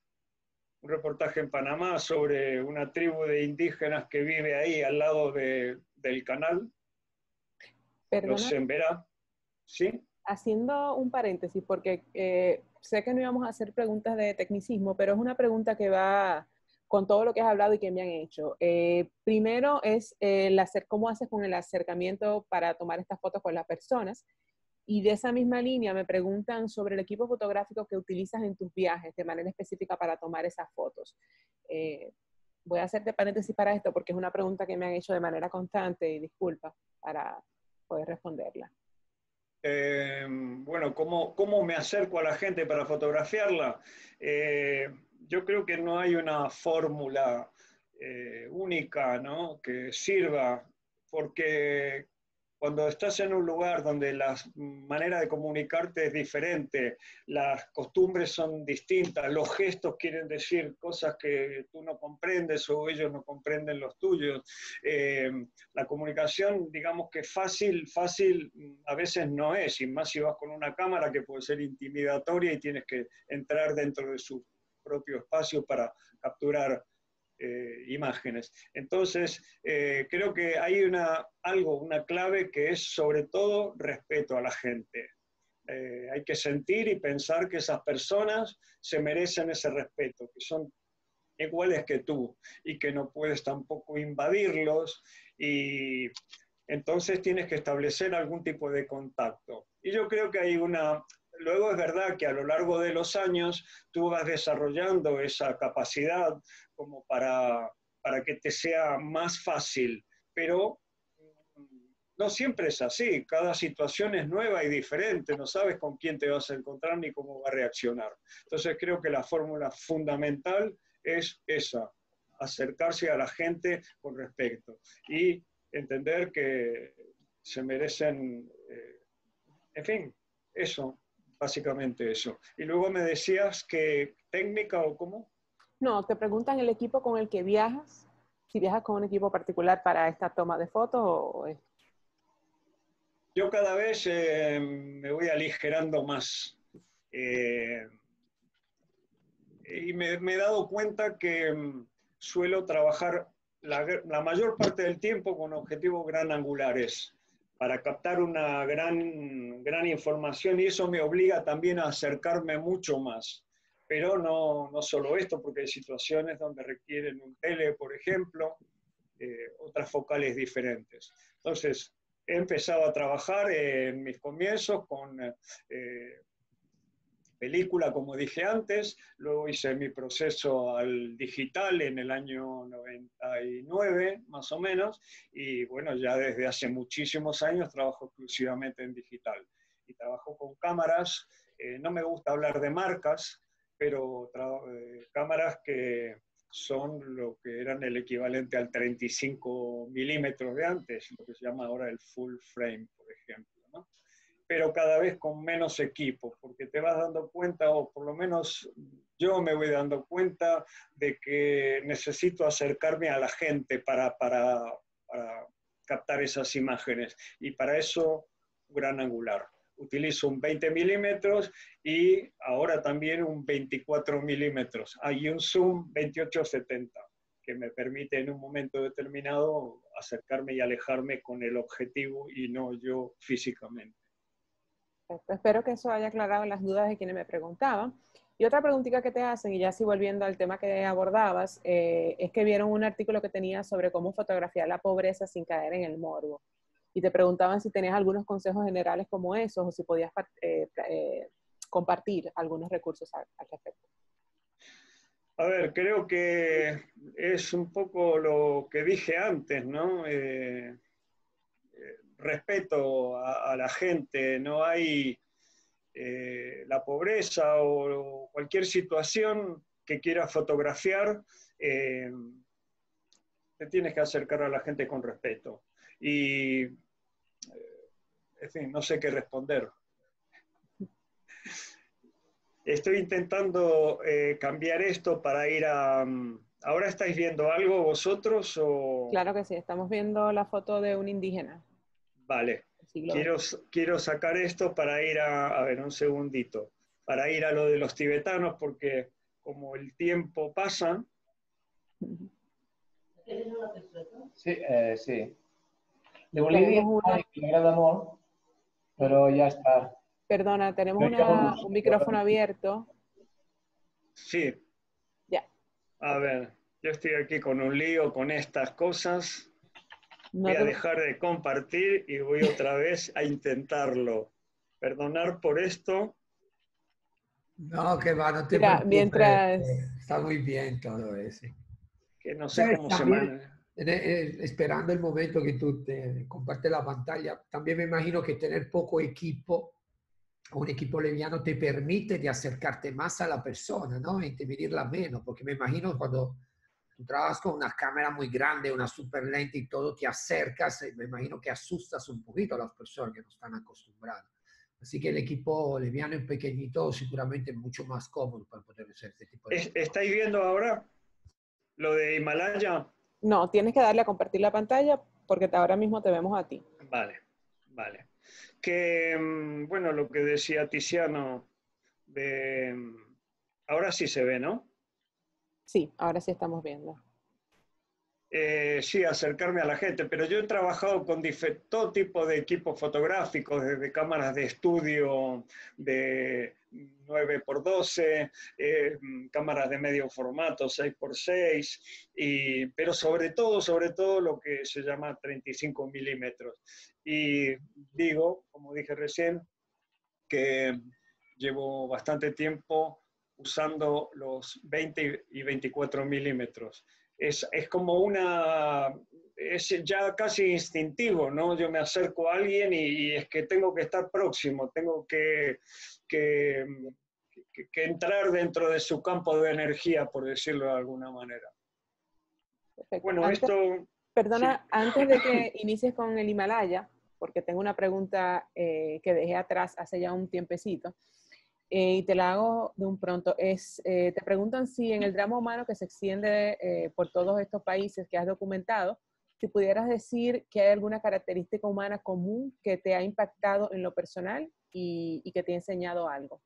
Un reportaje en Panamá sobre una tribu de indígenas que vive ahí al lado del canal. Perdona, Los Emberá, ¿sí? haciendo un paréntesis, porque sé que no íbamos a hacer preguntas de tecnicismo, pero es una pregunta que va con todo lo que has hablado y que me han hecho. Primero es cómo haces con el acercamiento para tomar estas fotos con las personas. Y de esa misma línea me preguntan sobre el equipo fotográfico que utilizas en tus viajes de manera específica para tomar esas fotos. Voy a hacerte paréntesis para esto porque es una pregunta que me han hecho de manera constante y disculpa para poder responderla. Bueno, ¿cómo me acerco a la gente para fotografiarla? Yo creo que no hay una fórmula única, ¿no?, que sirva, porque cuando estás en un lugar donde la manera de comunicarte es diferente, las costumbres son distintas, los gestos quieren decir cosas que tú no comprendes o ellos no comprenden los tuyos. La comunicación, digamos que fácil a veces no es, y más si vas con una cámara que puede ser intimidatoria y tienes que entrar dentro de su propio espacio para capturar imágenes. Entonces, creo que hay una clave que es sobre todo respeto a la gente. Hay que sentir y pensar que esas personas se merecen ese respeto, que son iguales que tú y que no puedes tampoco invadirlos, y entonces tienes que establecer algún tipo de contacto. Y yo creo que hay luego es verdad que a lo largo de los años tú vas desarrollando esa capacidad como para que te sea más fácil, pero no siempre es así, cada situación es nueva y diferente, no sabes con quién te vas a encontrar ni cómo va a reaccionar. Entonces creo que la fórmula fundamental es esa, acercarse a la gente con respeto y entender que se merecen, en fin, eso, básicamente eso. Y luego me decías que técnica o cómo. No, te preguntan el equipo con el que viajas, si viajas con un equipo particular para esta toma de fotos o es... Yo cada vez me voy aligerando más. Eh, y me he dado cuenta que suelo trabajar la mayor parte del tiempo con objetivos gran angulares para captar una gran información y eso me obliga también a acercarme mucho más. Pero no solo esto, porque hay situaciones donde requieren un tele, por ejemplo, otras focales diferentes. Entonces, he empezado a trabajar en mis comienzos con película, como dije antes, luego hice mi proceso al digital en el año 99, más o menos, y bueno, ya desde hace muchísimos años trabajo exclusivamente en digital. Y trabajo con cámaras, no me gusta hablar de marcas, pero cámaras que son lo que eran el equivalente al 35 milímetros de antes, lo que se llama ahora el full frame, por ejemplo, ¿no? Pero cada vez con menos equipo, porque te vas dando cuenta, o por lo menos yo me voy dando cuenta de que necesito acercarme a la gente para captar esas imágenes. Y para eso, gran angular. Utilizo un 20 milímetros y ahora también un 24 milímetros. Hay un zoom 28-70 que me permite en un momento determinado acercarme y alejarme con el objetivo y no yo físicamente. Perfecto. Espero que eso haya aclarado las dudas de quienes me preguntaban. Y otra preguntita que te hacen, y ya así volviendo al tema que abordabas, es que vieron un artículo que tenía sobre cómo fotografiar la pobreza sin caer en el morbo. Y te preguntaban si tenías algunos consejos generales como esos o si podías compartir algunos recursos al respecto. A ver, creo que es un poco lo que dije antes, ¿no? Respeto a la gente, no hay la pobreza o cualquier situación que quieras fotografiar, te tienes que acercar a la gente con respeto. Y, en fin, no sé qué responder. Estoy intentando cambiar esto para ir a... ¿Ahora estáis viendo algo vosotros? O... Claro que sí, estamos viendo la foto de un indígena. Vale, quiero sacar esto para ir a ver, un segundito, para ir a lo de los tibetanos, porque como el tiempo pasa... Sí, sí. De Bolivia hay Gran Amor, pero ya está. Perdona, tenemos un micrófono abierto. Sí. Ya. A ver, yo estoy aquí con un lío con estas cosas. Voy a dejar de compartir y voy otra vez a intentarlo. Perdonar por esto. No, que va, no te Mira, preocupes. mientras... Está muy bien todo eso. Que no sé cómo se maneja. Esperando el momento que tú te compartes la pantalla, también me imagino que tener poco equipo, un equipo liviano, te permite de acercarte más a la persona, ¿no? Y dividirla menos, porque me imagino cuando tú trabajas con una cámara muy grande, una super lente y todo, te acercas, me imagino que asustas un poquito a las personas que no están acostumbradas. Así que el equipo liviano y pequeñito seguramente es mucho más cómodo para poder hacer este tipo de... ¿Estáis viendo ahora lo de Himalaya? No, tienes que darle a compartir la pantalla porque ahora mismo te vemos a ti. Vale, vale. Que, bueno, lo que decía Tiziano, ahora sí se ve, ¿no? Sí, ahora sí estamos viendo. Sí, acercarme a la gente, pero yo he trabajado con todo tipo de equipos fotográficos, desde cámaras de estudio de 9x12, cámaras de medio formato 6x6, pero sobre todo lo que se llama 35 milímetros. Y digo, como dije recién, que llevo bastante tiempo usando los 20 y 24 milímetros. es como es ya casi instintivo, ¿no? Yo me acerco a alguien y es que tengo que estar próximo, tengo que entrar dentro de su campo de energía, por decirlo de alguna manera. Perfecto. Bueno, Perdona, sí. antes de que inicies con el Himalaya, porque tengo una pregunta que dejé atrás hace ya un tiempecito, y te la hago de un pronto. Te preguntan si en el drama humano que se extiende por todos estos países que has documentado, si pudieras decir que hay alguna característica humana común que te ha impactado en lo personal y que te ha enseñado algo.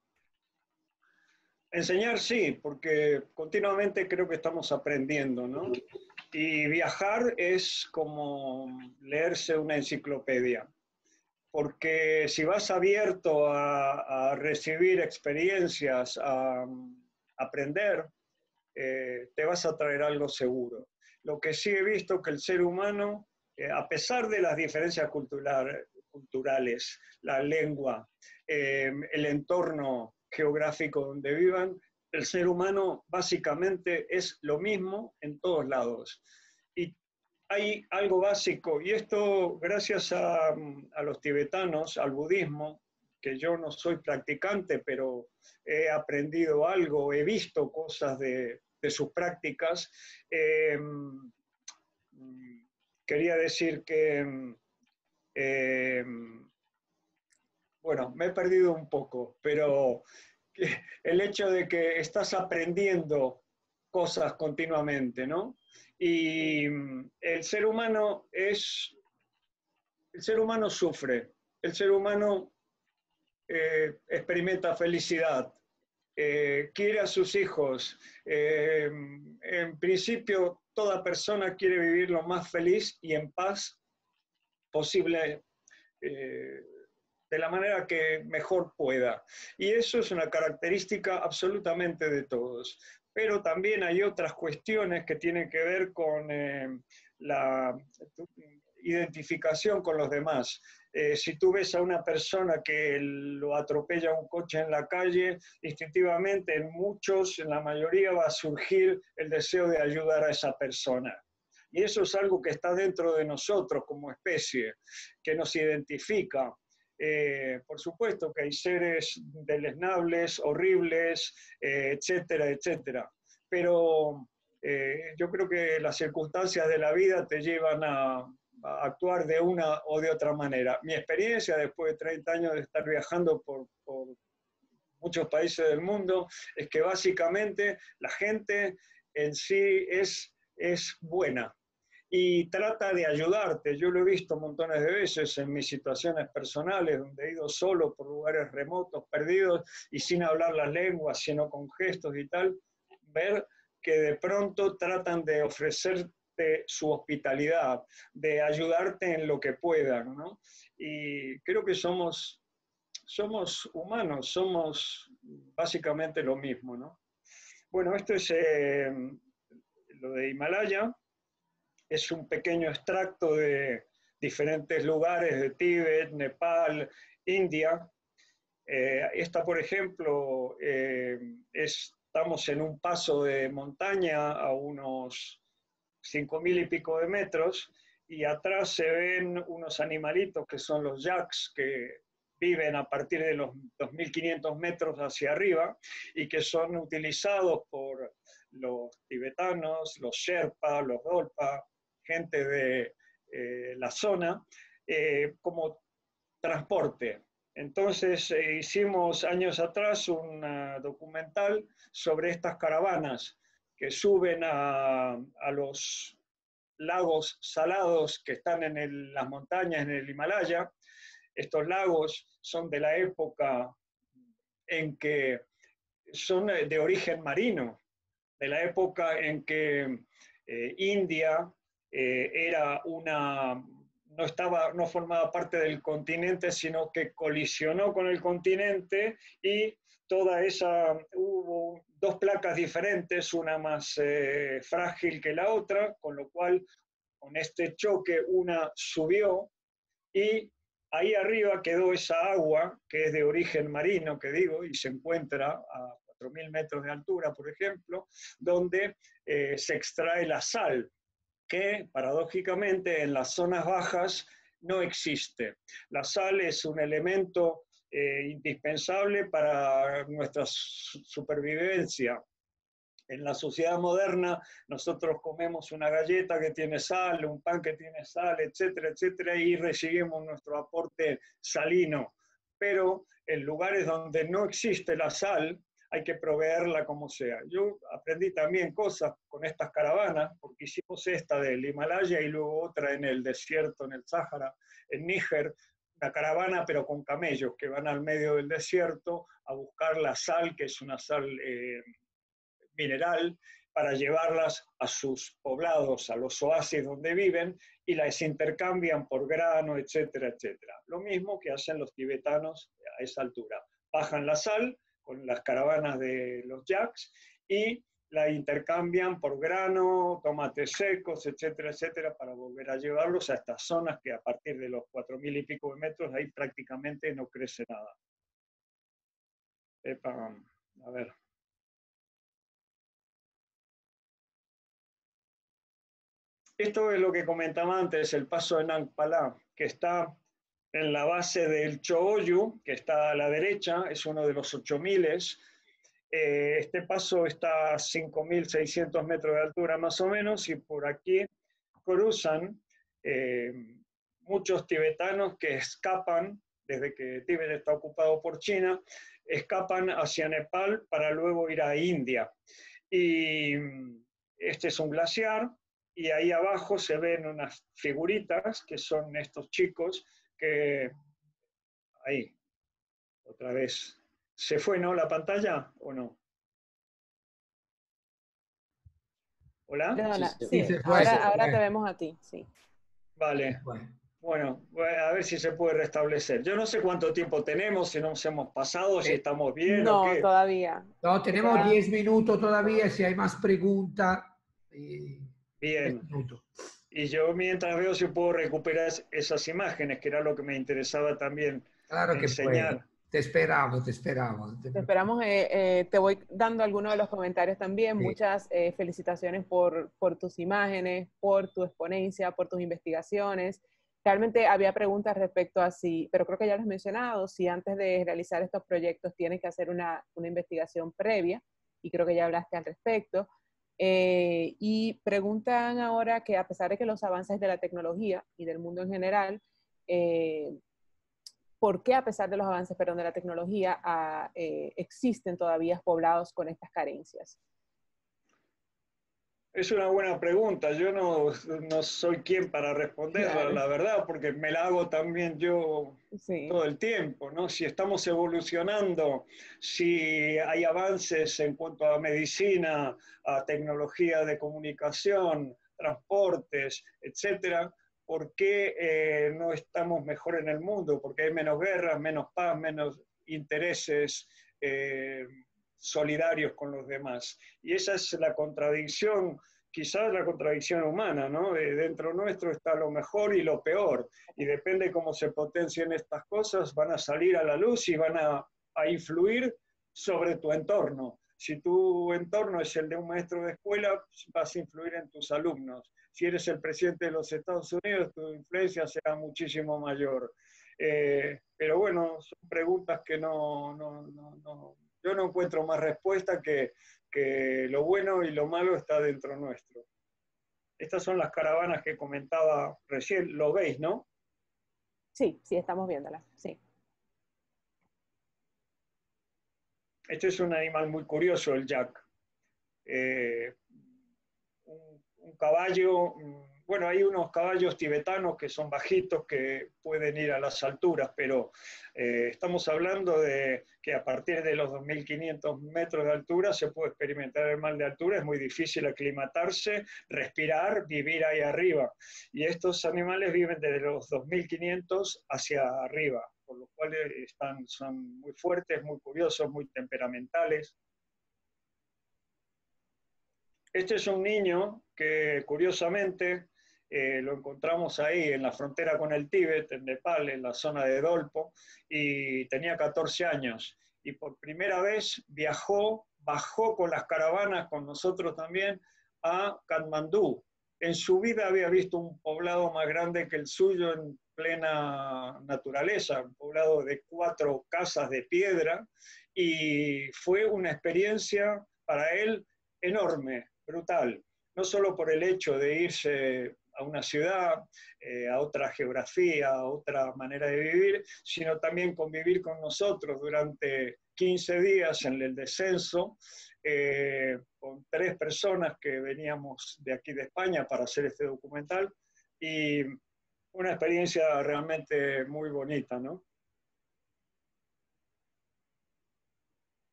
Enseñar sí, porque continuamente creo que estamos aprendiendo, ¿no? Y viajar es como leerse una enciclopedia, porque si vas abierto a recibir experiencias, a aprender, te vas a traer algo seguro. Lo que sí he visto que el ser humano, a pesar de las diferencias culturales, la lengua, el entorno geográfico donde vivan, el ser humano básicamente es lo mismo en todos lados. Y hay algo básico, y esto gracias a los tibetanos, al budismo, que yo no soy practicante, pero he aprendido algo, he visto cosas de sus prácticas. Quería decir que, bueno, me he perdido un poco, pero el hecho de que estás aprendiendo cosas continuamente, ¿no? Y el ser humano sufre, el ser humano experimenta felicidad, quiere a sus hijos. En principio, toda persona quiere vivir lo más feliz y en paz posible, de la manera que mejor pueda. Y eso es una característica absolutamente de todos. Pero también hay otras cuestiones que tienen que ver con la identificación con los demás. Si tú ves a una persona que lo atropella un coche en la calle, instintivamente en muchos, en la mayoría, va a surgir el deseo de ayudar a esa persona. Y eso es algo que está dentro de nosotros como especie, que nos identifica. Por supuesto que hay seres deleznables, horribles, etcétera, etcétera. Pero yo creo que las circunstancias de la vida te llevan a actuar de una o de otra manera. Mi experiencia, después de 30 años de estar viajando por muchos países del mundo, es que básicamente la gente en sí es buena y trata de ayudarte. Yo lo he visto montones de veces en mis situaciones personales, donde he ido solo por lugares remotos, perdidos, y sin hablar las lenguas, sino con gestos y tal, ver que de pronto tratan de ofrecerte su hospitalidad, de ayudarte en lo que puedan, ¿no? Y creo que somos humanos, somos básicamente lo mismo, ¿no? Bueno, esto es lo de Himalaya. Es un pequeño extracto de diferentes lugares de Tíbet, Nepal, India. Esta, por ejemplo, estamos en un paso de montaña a unos 5.000 y pico de metros, y atrás se ven unos animalitos que son los yaks, que viven a partir de los 2.500 metros hacia arriba y que son utilizados por los tibetanos, los sherpas, los dolpa, gente de la zona, como transporte. Entonces hicimos años atrás un documental sobre estas caravanas que suben a los lagos salados que están en las montañas, en el Himalaya. Estos lagos son de la época en que son de origen marino, de la época en que India era no formaba parte del continente, sino que colisionó con el continente, y hubo dos placas diferentes, una más frágil que la otra, con lo cual con este choque una subió y ahí arriba quedó esa agua que es de origen marino, que digo, y se encuentra a 4.000 metros de altura, por ejemplo, donde se extrae la sal, que paradójicamente en las zonas bajas no existe. La sal es un elemento indispensable para nuestra supervivencia. En la sociedad moderna nosotros comemos una galleta que tiene sal, un pan que tiene sal, etcétera, etcétera, y recibimos nuestro aporte salino. Pero en lugares donde no existe la sal, hay que proveerla como sea. Yo aprendí también cosas con estas caravanas, porque hicimos esta del Himalaya y luego otra en el desierto, en el Sáhara, en Níger, una caravana pero con camellos que van al medio del desierto a buscar la sal, que es una sal mineral, para llevarlas a sus poblados, a los oasis donde viven, y las intercambian por grano, etcétera, etcétera. Lo mismo que hacen los tibetanos a esa altura. Bajan la sal con las caravanas de los yaks y la intercambian por grano, tomates secos, etcétera, etcétera, para volver a llevarlos a estas zonas que a partir de los 4.000 y pico de metros ahí prácticamente no crece nada. A ver. Esto es lo que comentaba antes, el paso de Nangpala, que está en la base del Chogoyu, que está a la derecha, es uno de los 8.000. Este paso está a 5.600 metros de altura más o menos, y por aquí cruzan muchos tibetanos que escapan, desde que Tíbet está ocupado por China, escapan hacia Nepal para luego ir a India. Y este es un glaciar, y ahí abajo se ven unas figuritas que son estos chicos que... Ahí, otra vez. ¿Se fue, no, la pantalla o no? ¿Hola? Perdona, Sí, sí, se fue, ahora te vemos a ti, sí. Vale. Bueno, a ver si se puede restablecer. Yo no sé cuánto tiempo tenemos, si nos hemos pasado, si estamos bien o No, qué. todavía. No, tenemos 10 minutos todavía, si hay más preguntas. Bien. 10 minutos. Y yo mientras veo si puedo recuperar esas imágenes, que era lo que me interesaba también Claro que enseñar. puede. Te esperamos, te esperamos. Te esperamos, te voy dando algunos de los comentarios también. Sí. Muchas felicitaciones por tus imágenes, por tu exponencia, por tus investigaciones. Realmente había preguntas respecto a si, pero creo que ya lo has mencionado, si antes de realizar estos proyectos tienes que hacer una investigación previa, y creo que ya hablaste al respecto. Y preguntan ahora que a pesar de que los avances de la tecnología y del mundo en general, ¿por qué a pesar de los avances, perdón, de la tecnología existen todavía poblados con estas carencias? Es una buena pregunta. Yo no soy quien para responderla, Claro. la verdad, porque me la hago también yo Sí. todo el tiempo, ¿no? Si estamos evolucionando, si hay avances en cuanto a medicina, a tecnología de comunicación, transportes, etcétera, ¿por qué no estamos mejor en el mundo? Porque hay menos guerras, menos paz, menos intereses solidarios con los demás. Y esa es la contradicción, quizás la contradicción humana, ¿no? Dentro nuestro está lo mejor y lo peor, y depende cómo se potencien estas cosas, van a salir a la luz y van a influir sobre tu entorno. Si tu entorno es el de un maestro de escuela, vas a influir en tus alumnos. Si eres el presidente de los Estados Unidos, tu influencia será muchísimo mayor. Pero bueno, son preguntas que yo no encuentro más respuesta que lo bueno y lo malo está dentro nuestro. Estas son las caravanas que comentaba recién, lo veis, ¿no? Sí, sí, estamos viéndolas, sí. Este es un animal muy curioso, el yak. Un caballo, bueno, hay unos caballos tibetanos que son bajitos, que pueden ir a las alturas, pero estamos hablando de que a partir de los 2.500 metros de altura se puede experimentar el mal de altura, es muy difícil aclimatarse, respirar, vivir ahí arriba. Y estos animales viven desde los 2.500 hacia arriba, por lo cual son muy fuertes, muy curiosos, muy temperamentales. Este es un niño que curiosamente lo encontramos ahí en la frontera con el Tíbet, en Nepal, en la zona de Dolpo, y tenía 14 años. Y por primera vez viajó bajó con las caravanas, con nosotros también, a Katmandú. En su vida había visto un poblado más grande que el suyo en plena naturaleza, un poblado de 4 casas de piedra, y fue una experiencia para él enorme, brutal, no solo por el hecho de irse a una ciudad, a otra geografía, a otra manera de vivir, sino también convivir con nosotros durante 15 días en el descenso, con 3 personas que veníamos de aquí de España para hacer este documental, y una experiencia realmente muy bonita, ¿no?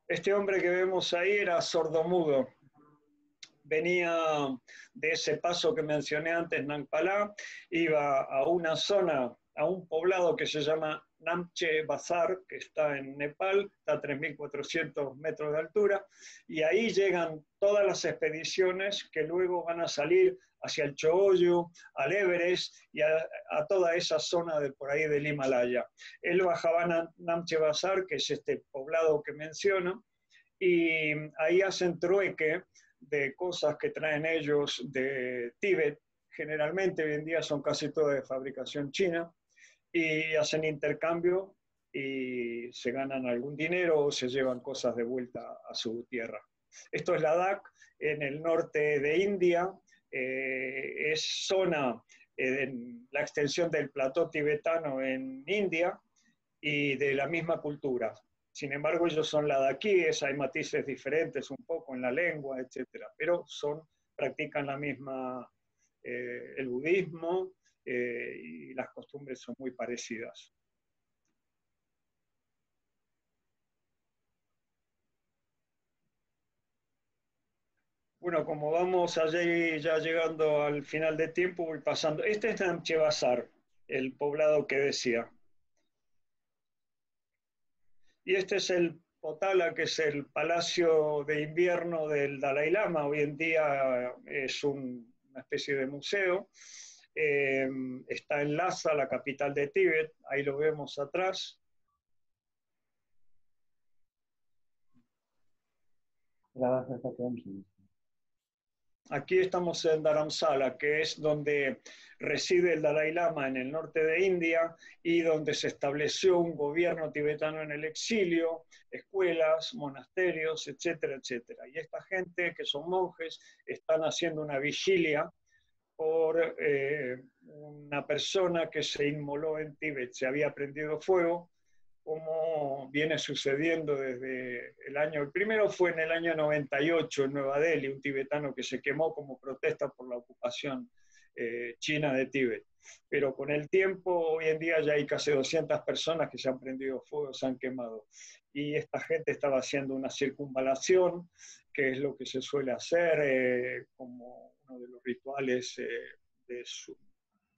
Este hombre que vemos ahí era sordomudo. Venía de ese paso que mencioné antes, Nangpalá, iba a una zona, a un poblado que se llama Namche Bazar, que está en Nepal, está a 3.400 metros de altura, y ahí llegan todas las expediciones que luego van a salir hacia el Chogoyu, al Everest y a toda esa zona de por ahí del Himalaya. Él bajaba a Namche Bazar, que es este poblado que menciono, y ahí hacen trueque de cosas que traen ellos de Tíbet, generalmente hoy en día son casi todas de fabricación china, y hacen intercambio y se ganan algún dinero o se llevan cosas de vuelta a su tierra. Esto es Ladakh, en el norte de India, es zona en la extensión del plató tibetano en India y de la misma cultura. Sin embargo, ellos son ladaquíes, hay matices diferentes un poco en la lengua, etcétera, pero practican la misma, el budismo, y las costumbres son muy parecidas. Bueno, como vamos allí ya llegando al final de tiempo, voy pasando. Este es Namche Bazar, el poblado que decía. Y este es el Potala, que es el palacio de invierno del Dalai Lama. Hoy en día es una especie de museo. Está en Lhasa, la capital de Tíbet. Ahí lo vemos atrás. Aquí estamos en Dharamsala, que es donde reside el Dalai Lama en el norte de India y donde se estableció un gobierno tibetano en el exilio, escuelas, monasterios, etcétera, etcétera. Y esta gente, que son monjes, están haciendo una vigilia por una persona que se inmoló en Tíbet, se había prendido fuego, como viene sucediendo desde el primero fue en el año 98 en Nueva Delhi, un tibetano que se quemó como protesta por la ocupación china de Tíbet. Pero con el tiempo, hoy en día ya hay casi 200 personas que se han prendido fuego, se han quemado. Y esta gente estaba haciendo una circunvalación, que es lo que se suele hacer como uno de los rituales de sus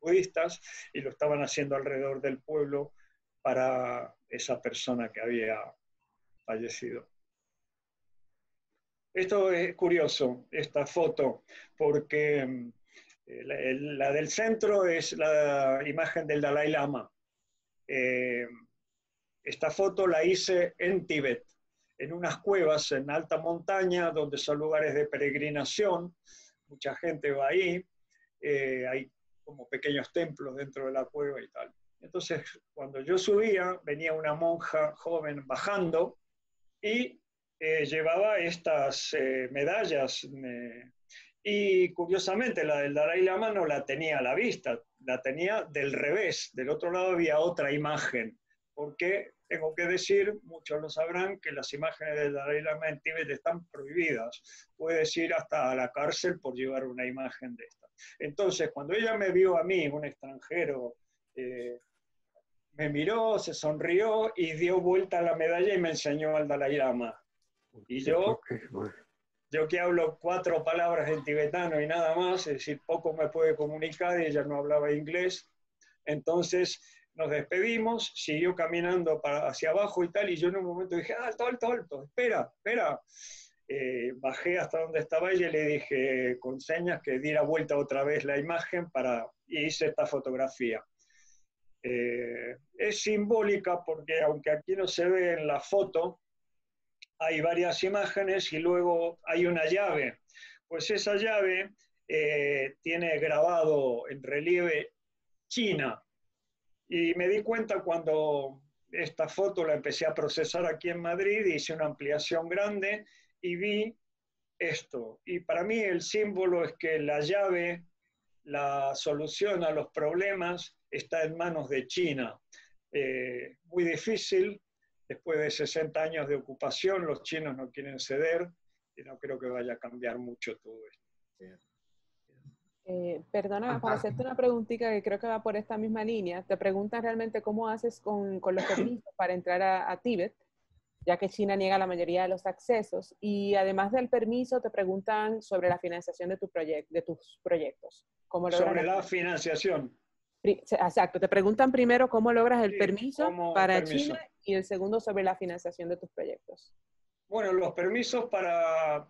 budistas, y lo estaban haciendo alrededor del pueblo para esa persona que había fallecido. Esto es curioso, esta foto, porque la del centro es la imagen del Dalai Lama. Esta foto la hice en Tíbet, en unas cuevas en alta montaña, donde son lugares de peregrinación, mucha gente va ahí, hay como pequeños templos dentro de la cueva y tal. Entonces, cuando yo subía, venía una monja joven bajando y llevaba estas medallas. Y curiosamente, la del Dalai Lama no la tenía a la vista, la tenía del revés. Del otro lado había otra imagen, porque tengo que decir, muchos lo sabrán, que las imágenes del Dalai Lama en Tíbet están prohibidas. Puedes ir hasta a la cárcel por llevar una imagen de esta. Entonces, cuando ella me vio a mí, un extranjero, me miró, se sonrió y dio vuelta a la medalla y me enseñó al Dalai Lama. Y yo que hablo 4 palabras en tibetano y nada más, es decir, poco me puede comunicar, y ella no hablaba inglés. Entonces nos despedimos, siguió caminando hacia abajo y tal, y yo en un momento dije, alto, alto, alto, espera, espera. Bajé hasta donde estaba ella y le dije con señas que diera vuelta otra vez la imagen y hice esta fotografía. Es simbólica porque aunque aquí no se ve en la foto, hay varias imágenes y luego hay una llave. Pues esa llave tiene grabado en relieve China. Y me di cuenta cuando esta foto la empecé a procesar aquí en Madrid, hice una ampliación grande y vi esto. Y para mí el símbolo es que la llave, la solución a los problemas está en manos de China. Muy difícil, después de 60 años de ocupación, los chinos no quieren ceder y no creo que vaya a cambiar mucho todo esto. Perdona, para hacerte una preguntita que creo que va por esta misma línea, te preguntan realmente cómo haces con los permisos para entrar a Tíbet, ya que China niega la mayoría de los accesos, y además del permiso te preguntan sobre la financiación de, de tus proyectos. ¿Cómo sobre la financiación. Exacto, te preguntan primero cómo logras el permiso para permiso. China y el segundo sobre la financiación de tus proyectos. Bueno, los permisos para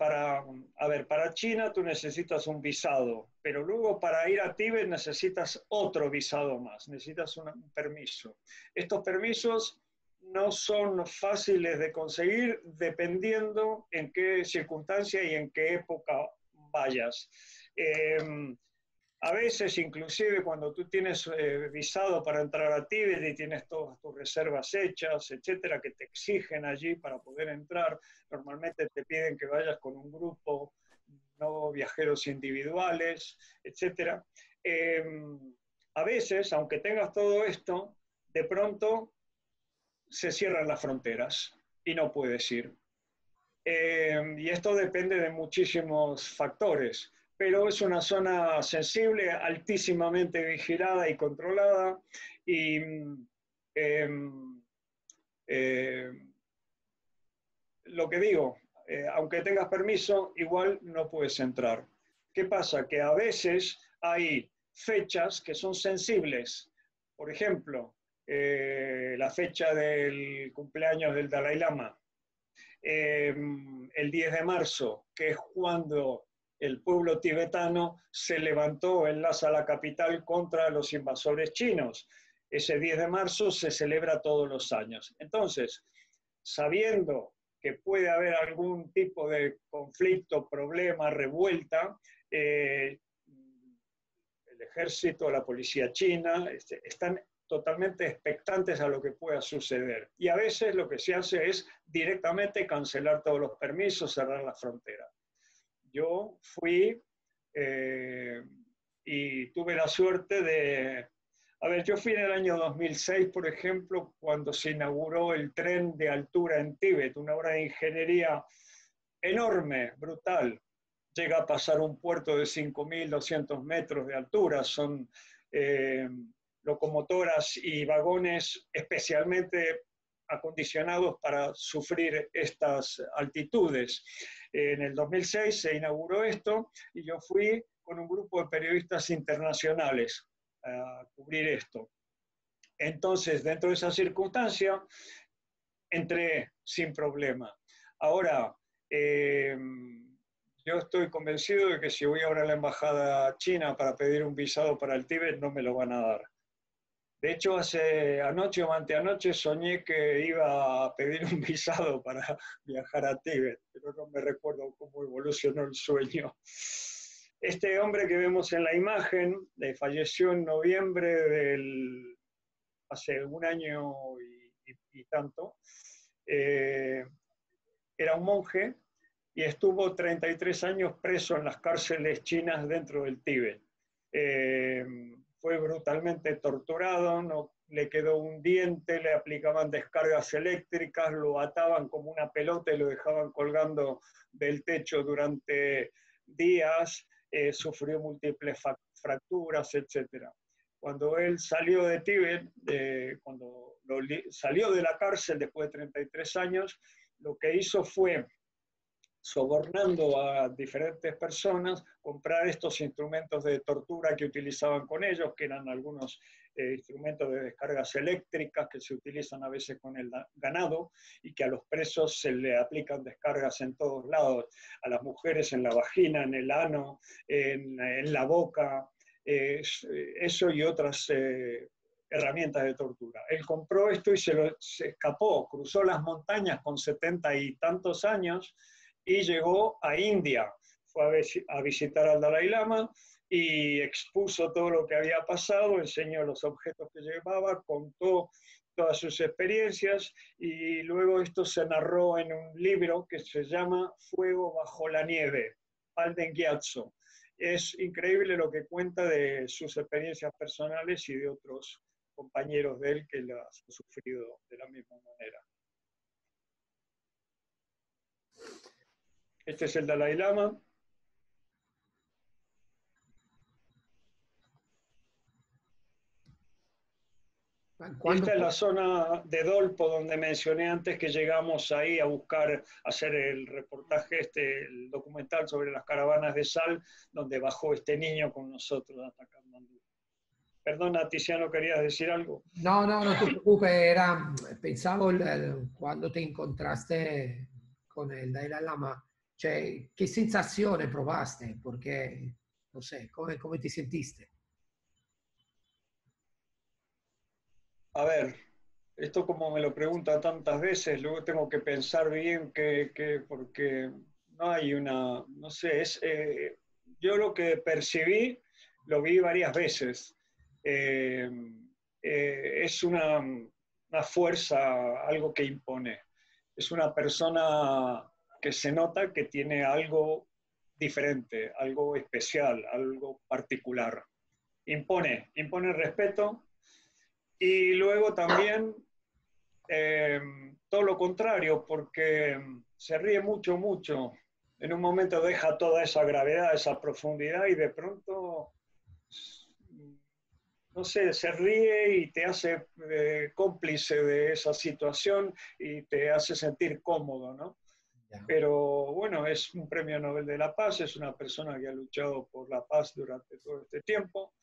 China tú necesitas un visado, pero luego para ir a Tíbet necesitas otro visado más, necesitas un permiso. Estos permisos no son fáciles de conseguir dependiendo en qué circunstancia y en qué época vayas. A veces, inclusive, cuando tú tienes visado para entrar a Tíbet y tienes todas tus reservas hechas, etcétera, que te exigen allí para poder entrar, normalmente te piden que vayas con un grupo, no viajeros individuales, etcétera. A veces, aunque tengas todo esto, de pronto se cierran las fronteras y no puedes ir. Y esto depende de muchísimos factores, pero es una zona sensible, altísimamente vigilada y controlada, y lo que digo, aunque tengas permiso, igual no puedes entrar. ¿Qué pasa? Que a veces hay fechas que son sensibles. Por ejemplo, la fecha del cumpleaños del Dalai Lama, el 10 de marzo, que es cuando el pueblo tibetano se levantó en Lhasa, la capital, contra los invasores chinos. Ese 10 de marzo se celebra todos los años. Entonces, sabiendo que puede haber algún tipo de conflicto, problema, revuelta, el ejército, la policía china, están totalmente expectantes a lo que pueda suceder. Y a veces lo que se hace es directamente cancelar todos los permisos, cerrar la frontera. Yo fui y tuve la suerte de... yo fui en el año 2006, por ejemplo, cuando se inauguró el tren de altura en Tíbet, una obra de ingeniería enorme, brutal. Llega a pasar un puerto de 5.200 metros de altura, son locomotoras y vagones especialmente acondicionados para sufrir estas altitudes. En el 2006 se inauguró esto y yo fui con un grupo de periodistas internacionales a cubrir esto. Entonces, dentro de esa circunstancia, entré sin problema. Ahora, yo estoy convencido de que si voy ahora a la embajada china para pedir un visado para el Tíbet, no me lo van a dar. De hecho, anoche o anteanoche soñé que iba a pedir un visado para viajar a Tíbet, pero no me recuerdo cómo evolucionó el sueño. Este hombre que vemos en la imagen falleció en noviembre hace un año y tanto. Era un monje y estuvo 33 años preso en las cárceles chinas dentro del Tíbet. Fue brutalmente torturado, no le quedó un diente, le aplicaban descargas eléctricas, lo ataban como una pelota y lo dejaban colgando del techo durante días, sufrió múltiples fracturas, etc. Cuando él salió de Tíbet, cuando salió de la cárcel después de 33 años, lo que hizo fue, sobornando a diferentes personas, comprar estos instrumentos de tortura que utilizaban con ellos, que eran algunos instrumentos de descargas eléctricas que se utilizan a veces con el ganado y que a los presos se le aplican descargas en todos lados, a las mujeres en la vagina, en el ano, en la boca, eso y otras herramientas de tortura. Él compró esto y se escapó, cruzó las montañas con 70 y tantos años y llegó a India. Fue a visitar al Dalai Lama y expuso todo lo que había pasado, enseñó los objetos que llevaba, contó todas sus experiencias y luego esto se narró en un libro que se llama Fuego bajo la nieve, Palden Gyatso. Es increíble lo que cuenta de sus experiencias personales y de otros compañeros de él que las han sufrido de la misma manera. Este es el Dalai Lama. Esta es la zona de Dolpo donde mencioné antes que llegamos ahí a buscar, hacer el reportaje, el documental sobre las caravanas de sal, donde bajó este niño con nosotros hasta Katmandú. Perdona, Tiziano, ¿querías decir algo? No, no, no te preocupes, pensavo quando ti incontraste con il Dalai Lama, cioè che sensazione provaste? Perché, non so, come ti sentiste? A ver, esto como me lo preguntan tantas veces, luego tengo que pensar bien porque no hay una, no sé, yo lo que percibí, lo vi varias veces. Es una fuerza, algo que impone. Es una persona que se nota que tiene algo diferente, algo especial, algo particular. Impone respeto. Y luego también todo lo contrario, porque se ríe mucho, mucho. En un momento deja toda esa gravedad, esa profundidad y de pronto, no sé, se ríe y te hace cómplice de esa situación y te hace sentir cómodo, ¿no? Pero bueno, es un premio Nobel de la Paz, es una persona que ha luchado por la paz durante todo este tiempo.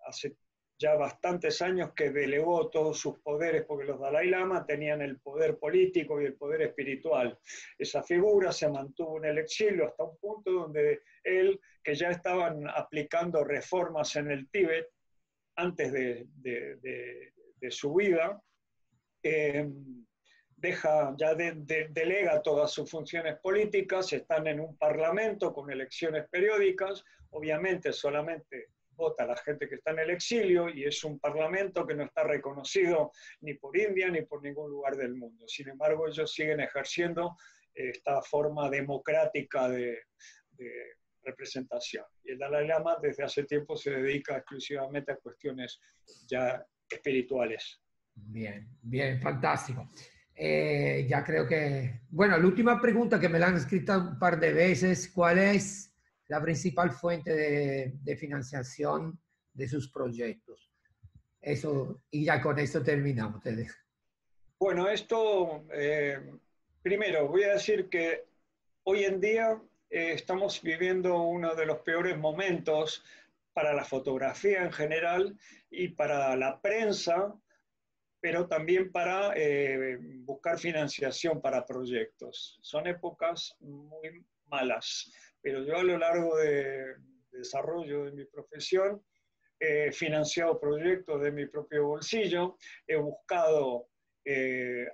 Hace ya bastantes años que delegó todos sus poderes, porque los Dalai Lama tenían el poder político y el poder espiritual. Esa figura se mantuvo en el exilio hasta un punto donde él, que ya estaban aplicando reformas en el Tíbet antes de su vida, delega todas sus funciones políticas, están en un parlamento con elecciones periódicas, obviamente solamente vota la gente que está en el exilio y es un parlamento que no está reconocido ni por India ni por ningún lugar del mundo. Sin embargo, ellos siguen ejerciendo esta forma democrática de representación. Y el Dalai Lama desde hace tiempo se dedica exclusivamente a cuestiones ya espirituales. Bien, bien, fantástico. Ya creo que, bueno, la última pregunta que me la han escrito un par de veces, ¿cuál es la principal fuente de financiación de sus proyectos? Eso, y ya con esto terminamos. Bueno, esto, primero voy a decir que hoy en día estamos viviendo uno de los peores momentos para la fotografía en general y para la prensa, pero también para buscar financiación para proyectos. Son épocas muy malas, pero yo a lo largo del desarrollo de mi profesión he financiado proyectos de mi propio bolsillo, he buscado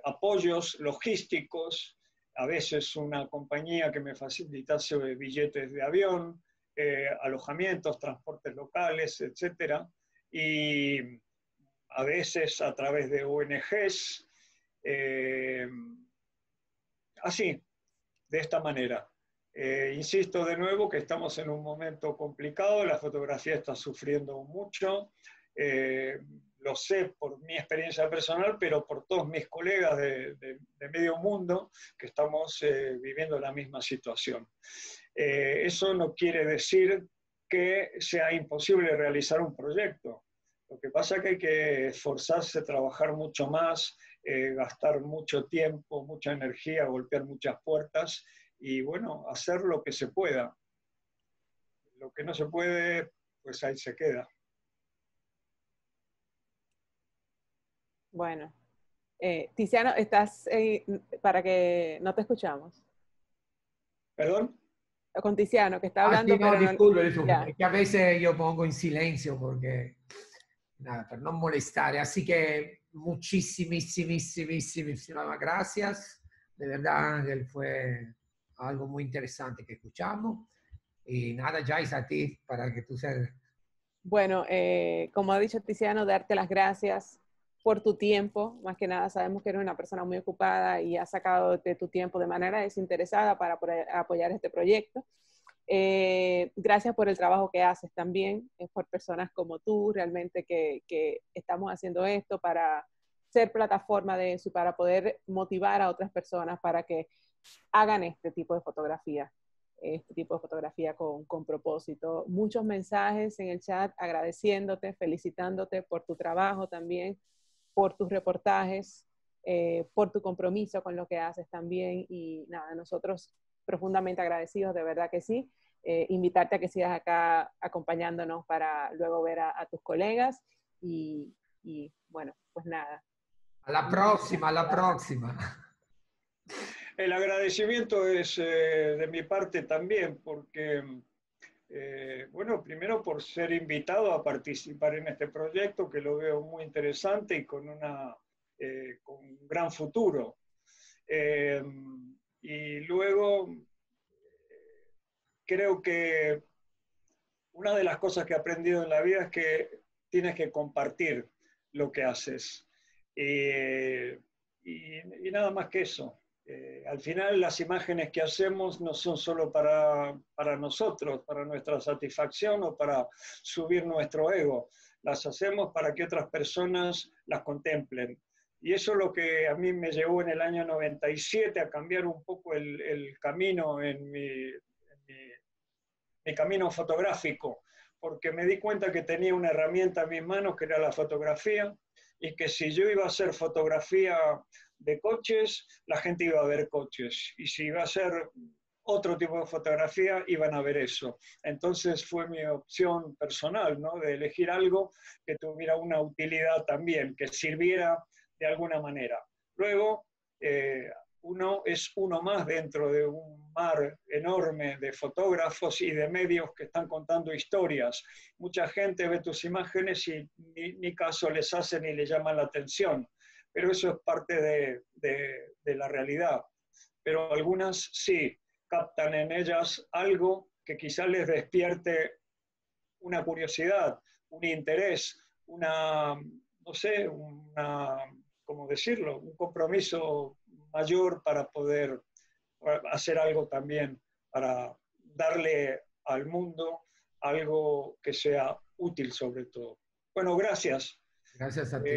apoyos logísticos, a veces una compañía que me facilitase billetes de avión, alojamientos, transportes locales, etc. Y a veces a través de ONGs, así, de esta manera. Insisto de nuevo que estamos en un momento complicado, la fotografía está sufriendo mucho, lo sé por mi experiencia personal, pero por todos mis colegas de medio mundo que estamos viviendo la misma situación. Eso no quiere decir que sea imposible realizar un proyecto. Lo que pasa es que hay que esforzarse, trabajar mucho más, gastar mucho tiempo, mucha energía, golpear muchas puertas y bueno, hacer lo que se pueda. Lo que no se puede, pues ahí se queda. Bueno, Tiziano, estás para que no te escuchamos. ¿Perdón? Con Tiziano, que está hablando. Sí, no, pero disculpe, es que a veces yo pongo en silencio porque nada, para no molestar. Así que muchísimas gracias. De verdad, Ángel, fue algo muy interesante que escuchamos. Y nada, Jais, a ti, para que tú seas... Bueno, como ha dicho Tiziano, darte las gracias por tu tiempo. Más que nada, sabemos que eres una persona muy ocupada y has sacado de tu tiempo de manera desinteresada para apoyar este proyecto. Gracias por el trabajo que haces también, por personas como tú, realmente que estamos haciendo esto para ser plataforma de eso y para poder motivar a otras personas para que hagan este tipo de fotografía con propósito. Muchos mensajes en el chat agradeciéndote, felicitándote por tu trabajo también, por tus reportajes, por tu compromiso con lo que haces también. Y nada, nosotros profundamente agradecidos, de verdad que sí. Invitarte a que sigas acá acompañándonos para luego ver a tus colegas. Y bueno, pues nada. A la próxima, a la próxima. El agradecimiento es de mi parte también, porque, bueno, primero por ser invitado a participar en este proyecto, que lo veo muy interesante y con un gran futuro. Y luego, creo que una de las cosas que he aprendido en la vida es que tienes que compartir lo que haces. Y nada más que eso. Al final las imágenes que hacemos no son solo para nosotros, para nuestra satisfacción o para subir nuestro ego. Las hacemos para que otras personas las contemplen. Y eso es lo que a mí me llevó en el año 97 a cambiar un poco el camino en mi camino fotográfico, porque me di cuenta que tenía una herramienta en mis manos que era la fotografía, y que si yo iba a hacer fotografía de coches, la gente iba a ver coches, y si iba a hacer otro tipo de fotografía, iban a ver eso. Entonces fue mi opción personal, ¿no? De elegir algo que tuviera una utilidad también, que sirviera de alguna manera. Luego, uno es uno más dentro de un mar enorme de fotógrafos y de medios que están contando historias. Mucha gente ve tus imágenes y ni caso les hace ni le llama la atención, pero eso es parte de la realidad. Pero algunas sí captan en ellas algo que quizás les despierte una curiosidad, un interés, no sé, ¿cómo decirlo? Un compromiso mayor para poder hacer algo también, para darle al mundo algo que sea útil sobre todo. Bueno, gracias. Gracias a ti.